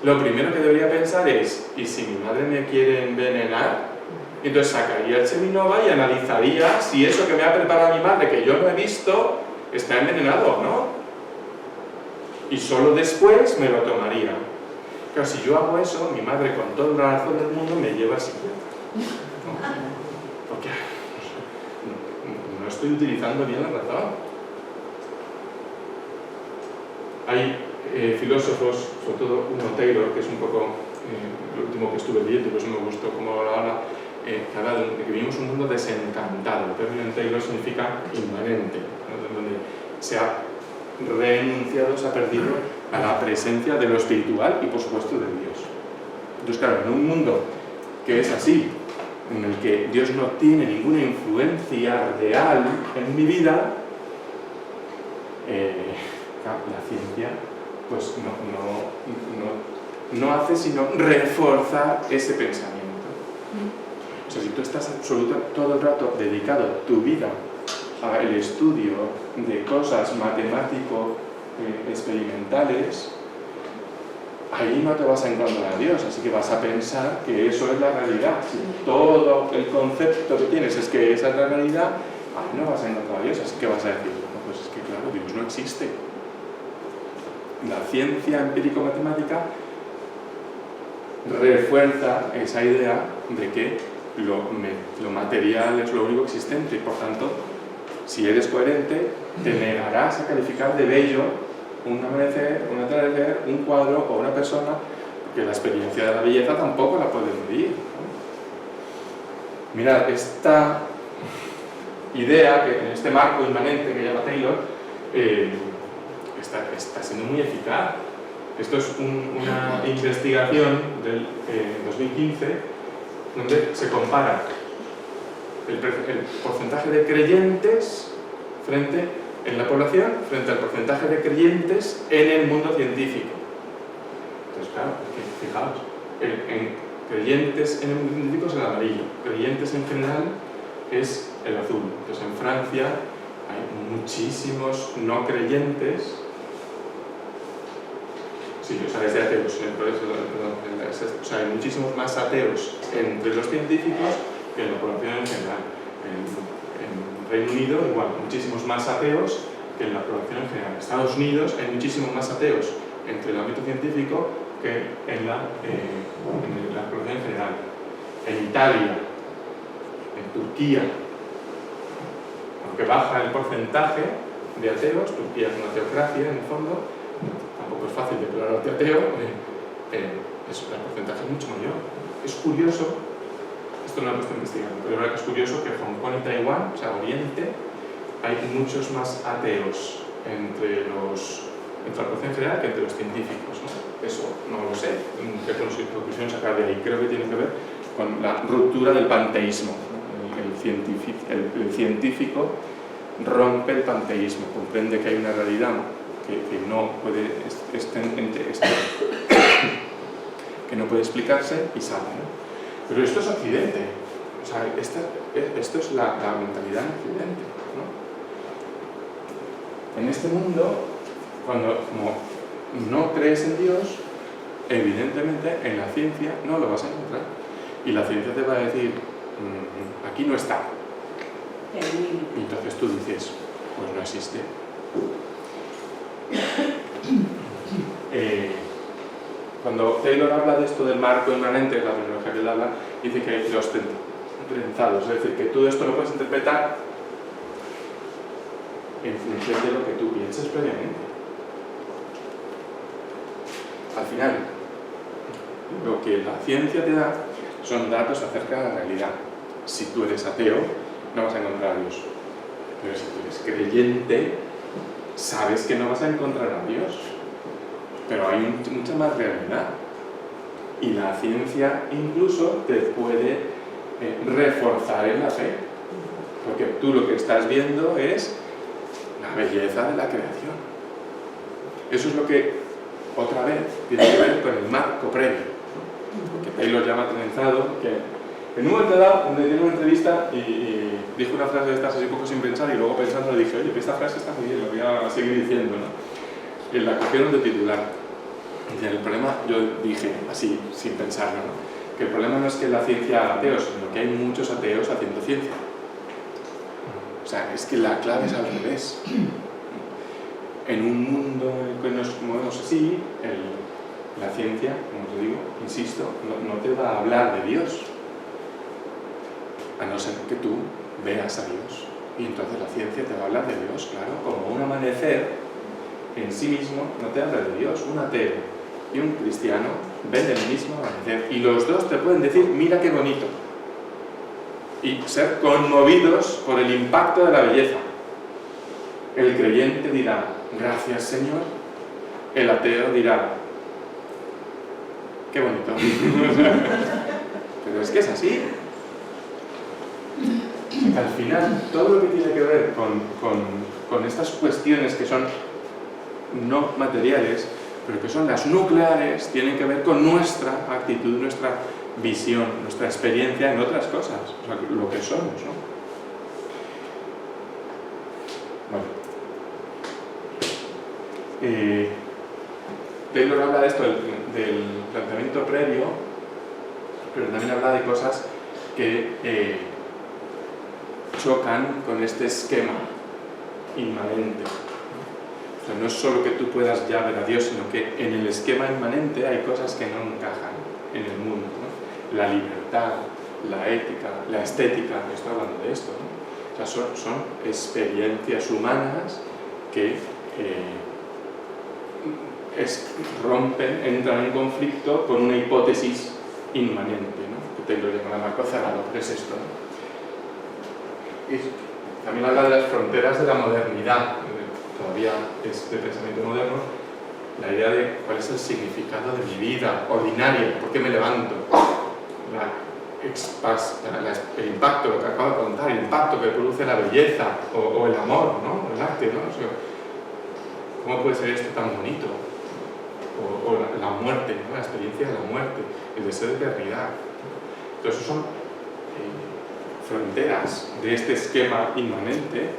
lo primero que debería pensar es, ¿y si mi madre me quiere envenenar? Entonces sacaría el Cheminova y analizaría si eso que me ha preparado mi madre, que yo no he visto, está envenenado o no. Y solo después me lo tomaría. Claro, si yo hago eso, mi madre con toda la razón del mundo me lleva al psiquiatra. ¿No? Porque no estoy utilizando bien la razón. Hay filósofos, sobre todo uno Taylor, que es un poco lo último que estuve leyendo, pues me gustó cómo habla, que habla de que vivimos un mundo desencantado. El término en Taylor significa inmanente, ¿no? Donde se ha renunciado, se ha perdido a la presencia de lo espiritual y por supuesto de Dios. Entonces claro, en un mundo que es así, en el que Dios no tiene ninguna influencia real en mi vida, la ciencia pues no hace sino reforzar ese pensamiento. O sea, si tú estás todo el rato dedicado tu vida al estudio de cosas matemático-experimentales, ahí no te vas a encontrar a Dios, así que vas a pensar que eso es la realidad. Si todo el concepto que tienes es que esa es la realidad, ahí no vas a encontrar a Dios, así que vas a decir, no, pues es que claro, Dios no existe. La ciencia empírico-matemática refuerza esa idea de que lo material es lo único existente y por tanto, si eres coherente, te negarás a calificar de bello un amanecer, un atardecer, un cuadro o una persona, porque la experiencia de la belleza tampoco la puedes medir, ¿no? Mirad, esta idea, que en este marco inmanente que llama Taylor, está siendo muy eficaz. Esto es una investigación del 2015 donde se compara el porcentaje de creyentes en la población frente al porcentaje de creyentes en el mundo científico. Entonces, claro, fijaos, en creyentes en el mundo científico es el amarillo, creyentes en general es el azul. Entonces, en Francia hay muchísimos no creyentes. Sí, o sea, es de ateos, o sea, hay muchísimos más ateos entre los científicos que en la población en general. En Reino Unido, igual, muchísimos más ateos que en la población en general. En Estados Unidos hay muchísimos más ateos entre el ámbito científico que en la población en general. En Italia, en Turquía, aunque baja el porcentaje de ateos, Turquía es una teocracia en el fondo, tampoco es fácil declararte ateo, el porcentaje es mucho mayor. Es curioso, esto no lo estoy investigando, pero la verdad que es curioso que Hong Kong y Taiwán, o sea, Oriente, hay muchos más ateos entre la población general que entre los científicos, ¿no? Eso no lo sé, qué conclusión sacar de ahí. Creo que tiene que ver con la ruptura del panteísmo, ¿no? El científico rompe el panteísmo, comprende que hay una realidad que no puede que no puede explicarse y sale, ¿no? Pero esto es Occidente, o sea, esto es la mentalidad en Occidente, ¿no? En este mundo, como no crees en Dios, evidentemente en la ciencia no lo vas a encontrar. Y la ciencia te va a decir, aquí no está. Y entonces tú dices, pues no existe. Cuando Taylor habla de esto del marco inmanente, la tecnología que él habla, dice que hay los trenzados, es decir, que tú esto lo puedes interpretar en función de lo que tú pienses previamente. Al final, lo que la ciencia te da son datos acerca de la realidad. Si tú eres ateo, no vas a encontrar a Dios. Pero si tú eres creyente, sabes que no vas a encontrar a Dios. Pero hay mucha más realidad. Y la ciencia incluso te puede reforzar en la fe. Porque tú lo que estás viendo es la belleza de la creación. Eso es lo que, otra vez, tiene que ver con el marco previo. Que Taylor llama trenzado, que en un momento dado, donde dio una entrevista y dijo una frase de estas así poco sin pensar, y luego pensando le dije, oye, que esta frase está muy bien, lo voy a seguir diciendo, ¿no? Y la cogieron de titular. Y el problema, yo dije así, sin pensarlo, ¿no? Que el problema no es que la ciencia haga ateos, sino que hay muchos ateos haciendo ciencia. O sea, es que la clave es al revés. En un mundo en el que nos movemos así, la ciencia, como te digo, insisto, no te va a hablar de Dios, a no ser que tú veas a Dios. Y entonces la ciencia te va a hablar de Dios, claro, como un amanecer en sí mismo no te habla de Dios. Un ateo y un cristiano ven el mismo amanecer y los dos te pueden decir, mira qué bonito, y ser conmovidos por el impacto de la belleza. El creyente dirá, gracias Señor. El ateo dirá, qué bonito. Pero es que es así. Al final, todo lo que tiene que ver con estas cuestiones que son no materiales, pero que son las nucleares, tienen que ver con nuestra actitud, nuestra visión, nuestra experiencia en otras cosas, o sea, lo que somos, ¿no? Bueno. Taylor habla de esto, del planteamiento previo, pero también habla de cosas que chocan con este esquema inmanente. O sea, no es solo que tú puedas ya ver a Dios, sino que en el esquema inmanente hay cosas que no encajan en el mundo, ¿no? La libertad, la ética, la estética, estoy hablando de esto, ¿no? O sea, son experiencias humanas que rompen, entran en conflicto con una hipótesis inmanente, ¿no? Que Taylor llama la marco cerrado, pero es esto, ¿no? Y también habla de las fronteras de la modernidad, todavía es de pensamiento moderno, la idea de cuál es el significado de mi vida ordinaria, por qué me levanto, el impacto, lo que acabo de contar, el impacto que produce la belleza o el amor, ¿no? El arte, ¿no? O sea, ¿cómo puede ser esto tan bonito? O la muerte, ¿no? La experiencia de la muerte, el deseo de eternidad. Entonces, son fronteras de este esquema inmanente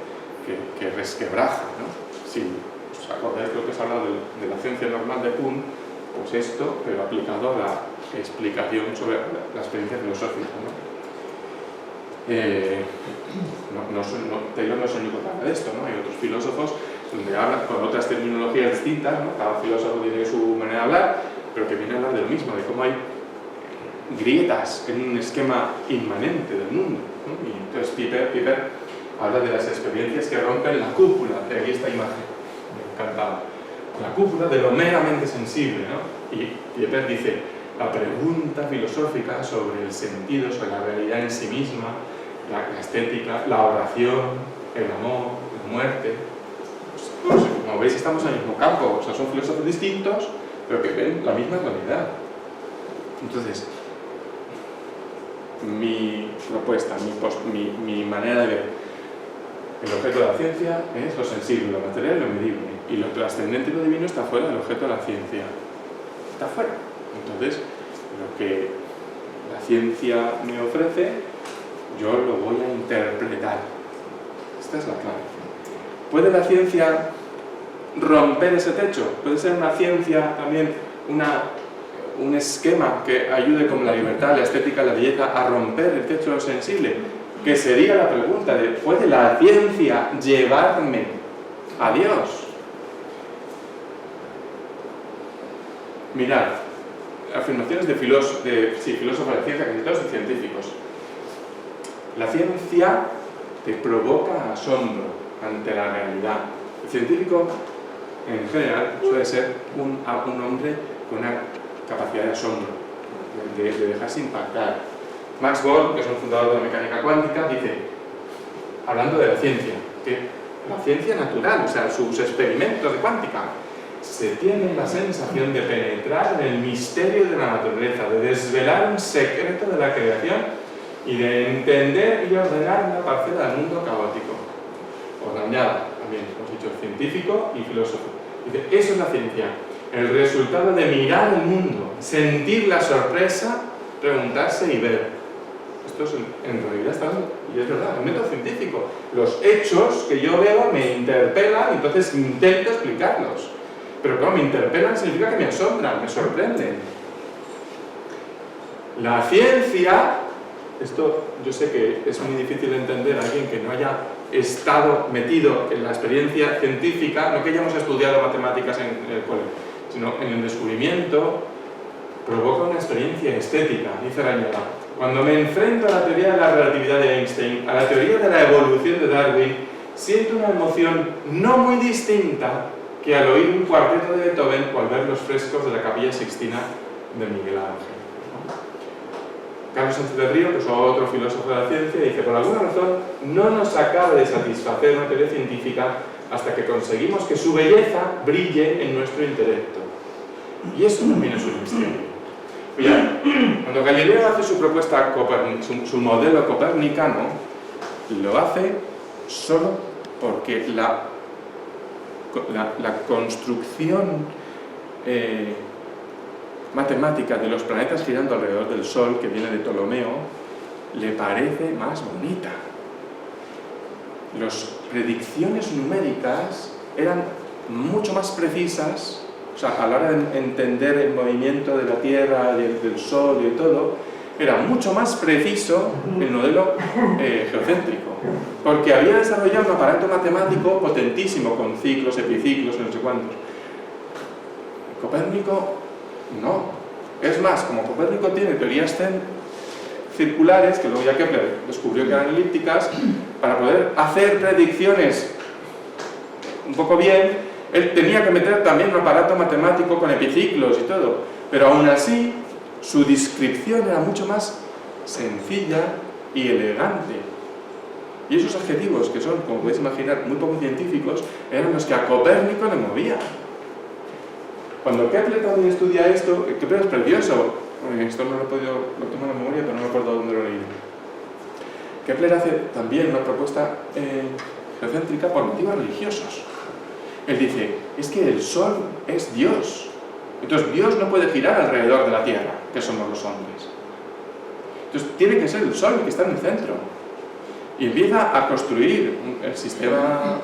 que resquebraja, ¿no? Si os acordáis de lo que os he hablado de la ciencia normal de Kuhn, pues esto, pero aplicado a la explicación sobre la experiencia filosófica, ¿no? Taylor no es el único que habla de esto, ¿no? Hay otros filósofos donde hablan con otras terminologías distintas, ¿no? Cada filósofo tiene su manera de hablar, pero que viene a hablar de lo mismo, de cómo hay grietas en un esquema inmanente del mundo, ¿no? Y entonces Piper habla de las experiencias que rompen la cúpula, de ahí esta imagen, me encantaba, la cúpula de lo meramente sensible, ¿no? Y Piper dice, la pregunta filosófica sobre el sentido, sobre la realidad en sí misma, la estética, la oración, el amor, la muerte. Pues, como veis, estamos en el mismo campo, o sea, son filósofos distintos, pero que ven la misma realidad. Entonces, mi propuesta, mi manera de ver el objeto de la ciencia es lo sensible, lo material y lo medible, y lo trascendente y lo divino está fuera del objeto de la ciencia. Está fuera. Entonces, lo que la ciencia me ofrece, yo lo voy a interpretar. Esta es la clave. ¿Puede la ciencia romper ese techo? ¿Puede ser una ciencia también un esquema que ayude como la libertad, la estética, la belleza a romper el techo sensible? Que sería la pregunta de ¿puede la ciencia llevarme a Dios? Mirad, afirmaciones de filósofos de la ciencia, casi todos y científicos. La ciencia te provoca asombro ante la realidad. El científico, en general, suele ser un hombre con una capacidad de asombro, de dejarse impactar. Max Born, que es un fundador de la mecánica cuántica, dice, hablando de la ciencia, que la ciencia natural, o sea, sus experimentos de cuántica, se tiene la sensación de penetrar en el misterio de la naturaleza, de desvelar un secreto de la creación y de entender y ordenar una parcela del mundo caótico. Ordenada, también, hemos dicho, científico y filósofo. Dice, eso es la ciencia, el resultado de mirar el mundo, sentir la sorpresa, preguntarse y ver. Esto es, en realidad está, y es verdad, el método científico. Los hechos que yo veo me interpelan y entonces intento explicarlos. Pero claro, me interpelan significa que me asombran, me sorprenden. La ciencia, esto yo sé que es muy difícil de entender a alguien que no haya estado metido en la experiencia científica, no que hayamos estudiado matemáticas en el colegio, sino en el descubrimiento, provoca una experiencia estética, dice Arañaga. Cuando me enfrento a la teoría de la relatividad de Einstein, a la teoría de la evolución de Darwin, siento una emoción no muy distinta que al oír un cuarteto de Beethoven o al ver los frescos de la Capilla Sixtina de Miguel Ángel. Carlos Sánchez del Río, que es otro filósofo de la ciencia, dice, por alguna razón no nos acaba de satisfacer una teoría científica hasta que conseguimos que su belleza brille en nuestro intelecto. Y eso también es un misterio. Mirad, cuando Galileo hace su propuesta, su modelo copernicano, lo hace solo porque la construcción matemática de los planetas girando alrededor del Sol, que viene de Ptolomeo, le parece más bonita. Las predicciones numéricas eran mucho más precisas, o sea, a la hora de entender el movimiento de la Tierra, del Sol y de todo, era mucho más preciso el modelo geocéntrico, porque había desarrollado un aparato matemático potentísimo, con ciclos, epiciclos y no sé cuántos. Copérnico no. Es más, como Copérnico tiene teorías circulares, que luego ya Kepler descubrió que eran elípticas, para poder hacer predicciones un poco bien, él tenía que meter también un aparato matemático con epiciclos y todo, pero aún así su descripción era mucho más sencilla y elegante. Y esos adjetivos, que son, como podéis imaginar, muy poco científicos, eran los que a Copérnico le movían. Cuando Kepler también estudia esto, Kepler es precioso, esto no lo tengo en la memoria, pero no me acuerdo dónde lo leí. Kepler hace también una propuesta geocéntrica por motivos religiosos. Él dice, es que el Sol es Dios. Entonces Dios no puede girar alrededor de la Tierra, que somos los hombres. Entonces tiene que ser el Sol el que está en el centro. Y empieza a construir el sistema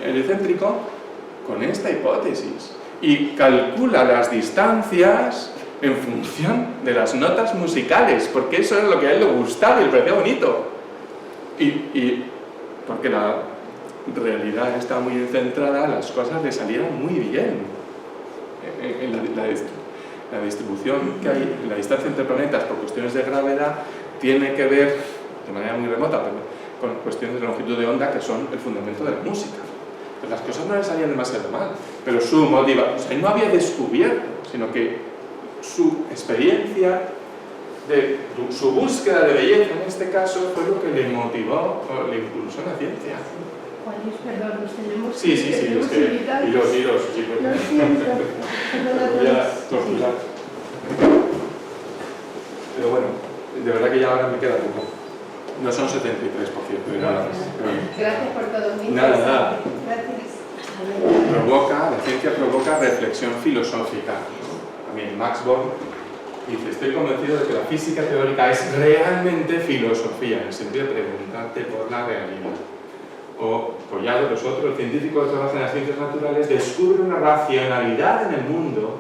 heliocéntrico con esta hipótesis. Y calcula las distancias en función de las notas musicales, porque eso es lo que a él le gustaba y le parecía bonito. Y porque la realidad está muy centrada, las cosas le salieron muy bien. En la distribución que hay, la distancia entre planetas por cuestiones de gravedad, tiene que ver, de manera muy remota, pero con cuestiones de longitud de onda que son el fundamento de la música. Pues las cosas no le salían demasiado mal, pero su motivación, o sea, él no había descubierto, sino que su experiencia, su búsqueda de belleza en este caso, fue lo que le motivó o le impulsó en la ciencia. Juanis, perdón, nos tenemos Sí, es que invitados. iros, sí, Lo siento, perdona a voy a todos. torturar. Pero bueno, de verdad que ya ahora me queda poco. No son 73, por cierto, de nada más. Gracias por todo. Muy Nada, interesante. nada. Gracias. Hasta luego. La ciencia provoca reflexión filosófica. También Max Born dice: estoy convencido de que la física teórica es realmente filosofía, en el sentido de preguntarte por la realidad. O Collado, los otros, el científico que trabaja en las ciencias naturales, descubre una racionalidad en el mundo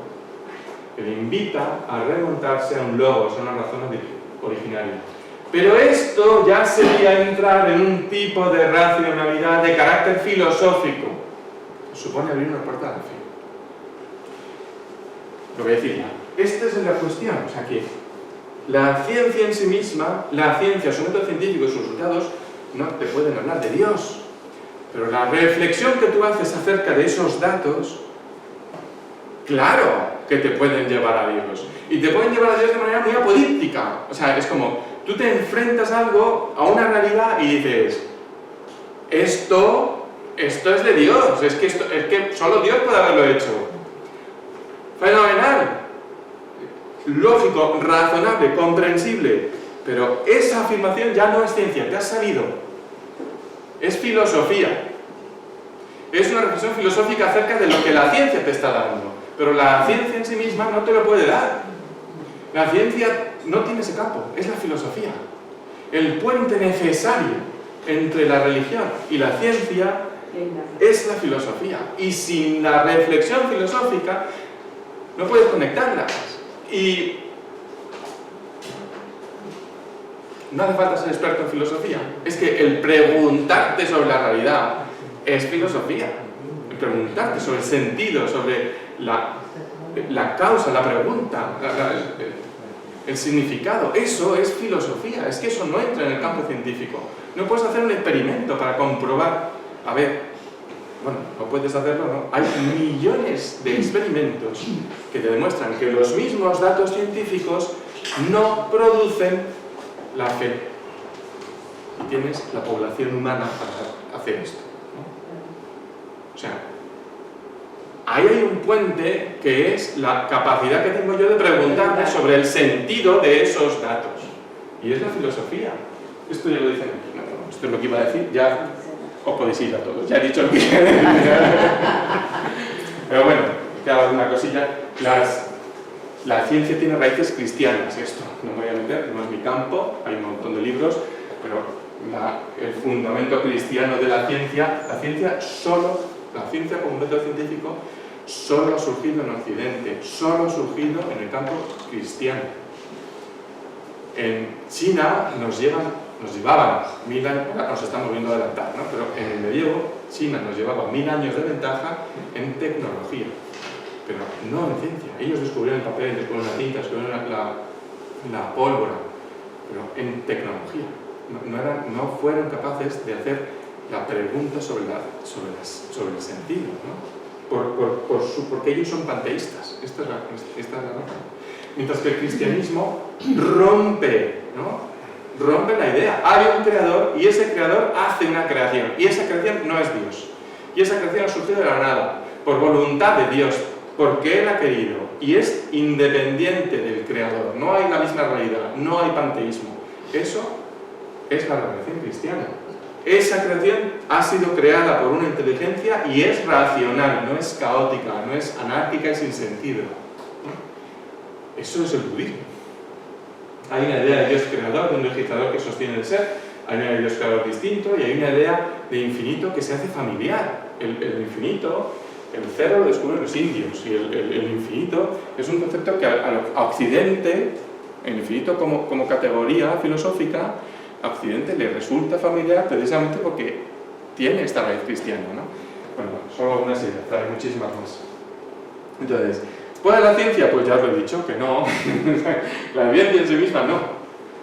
que le invita a remontarse a un logos, a una razón originaria. Pero esto ya sería entrar en un tipo de racionalidad de carácter filosófico. Supone abrir una puerta a la fe. Lo voy a decir ya. Esta es la cuestión. O sea que la ciencia en sí misma, la ciencia, su método científico y sus resultados, no te pueden hablar de Dios. Pero la reflexión que tú haces acerca de esos datos, claro que te pueden llevar a Dios. Y te pueden llevar a Dios de manera muy apodíptica. O sea, es como, tú te enfrentas a algo, a una realidad y dices, esto es de Dios, es que solo Dios puede haberlo hecho. Fenomenal. Lógico, razonable, comprensible. Pero esa afirmación ya no es ciencia, te has salido. Es filosofía. Es una reflexión filosófica acerca de lo que la ciencia te está dando. Pero la ciencia en sí misma no te lo puede dar. La ciencia no tiene ese campo, es la filosofía. El puente necesario entre la religión y la ciencia es la filosofía. Y sin la reflexión filosófica no puedes conectarlas. Y no hace falta ser experto en filosofía. Es que el preguntarte sobre la realidad es filosofía. El preguntarte sobre el sentido, sobre la causa, la pregunta, el significado, eso es filosofía. Es que eso no entra en el campo científico. No puedes hacer un experimento para comprobar, a ver, bueno, no puedes hacerlo, ¿no? Hay millones de experimentos que te demuestran que los mismos datos científicos no producen la fe. Y tienes la población humana para hacer esto, ¿no? O sea, ahí hay un puente que es la capacidad que tengo yo de preguntarme sobre el sentido de esos datos. Y es la filosofía. Esto ya lo dicen aquí. No, esto es lo que iba a decir. Ya os podéis ir a todos. Ya he dicho lo que iba a decir. Pero bueno, queda una cosilla. La ciencia tiene raíces cristianas. Esto no me voy a meter, no es mi campo. Hay un montón de libros. Pero el fundamento cristiano de la ciencia como método científico, solo ha surgido en Occidente, solo ha surgido en el campo cristiano. En China nos llevaban 1000 años, ahora nos estamos viendo adelantar, ¿no? Pero en el medievo, China nos llevaba 1000 años de ventaja en tecnología, pero no en ciencia. Ellos descubrieron el papel, descubrieron la tinta, descubrieron la pólvora, pero en tecnología. No fueron capaces de hacer la pregunta sobre el sentido, ¿no? Porque ellos son panteístas. Esta es la razón. Mientras que el cristianismo rompe la idea. Hay un creador y ese creador hace una creación. Y esa creación no es Dios. Y esa creación ha surgido de la nada, por voluntad de Dios, porque Él ha querido. Y es independiente del creador. No hay la misma realidad, no hay panteísmo. Eso es la revelación cristiana. Esa creación ha sido creada por una inteligencia y es racional, no es caótica, no es anárquica y sin sentido. Eso es el budismo. Hay una idea de Dios creador, de un legislador que sostiene el ser, hay una idea de Dios creador distinto y hay una idea de infinito que se hace familiar. El infinito, el cero lo descubren los indios y el infinito es un concepto que a Occidente, el infinito como categoría filosófica, a Occidente le resulta familiar precisamente porque tiene esta raíz cristiana, ¿no? Bueno, solo algunas ideas, hay muchísimas más. Entonces, ¿puede la ciencia? Pues ya os lo he dicho, que no. La ciencia en sí misma no.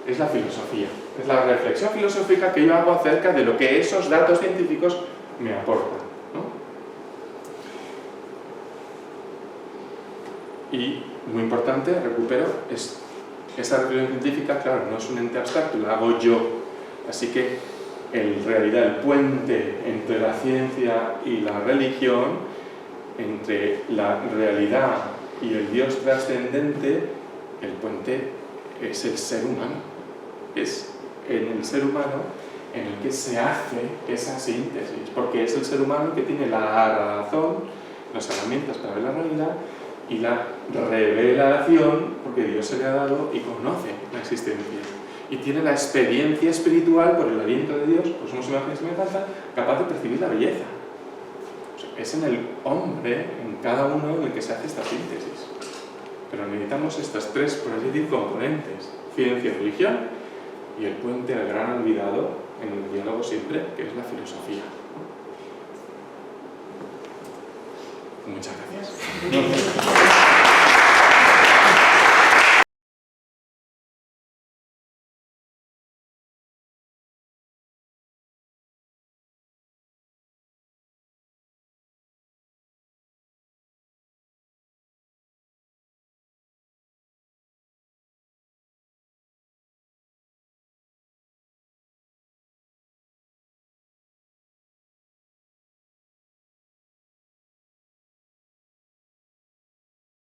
Es la filosofía. Es la reflexión filosófica que yo hago acerca de lo que esos datos científicos me aportan, ¿no? Y, muy importante, recupero, esa reflexión científica, claro, no es un ente abstracto, la hago yo. Así que, en realidad, el puente entre la ciencia y la religión, entre la realidad y el Dios trascendente, el puente es el ser humano. Es en el ser humano en el que se hace esa síntesis, porque es el ser humano que tiene la razón, las herramientas para ver la realidad y la revelación, porque Dios se le ha dado y conoce la existencia. Y tiene la experiencia espiritual por el aliento de Dios, pues somos imagen y semejanza, capaz de percibir la belleza. O sea, es en el hombre, en cada uno, en el que se hace esta síntesis. Pero necesitamos estas tres, por así decir, componentes: ciencia y religión, y el puente al gran olvidado en el diálogo siempre, que es la filosofía. Muchas gracias.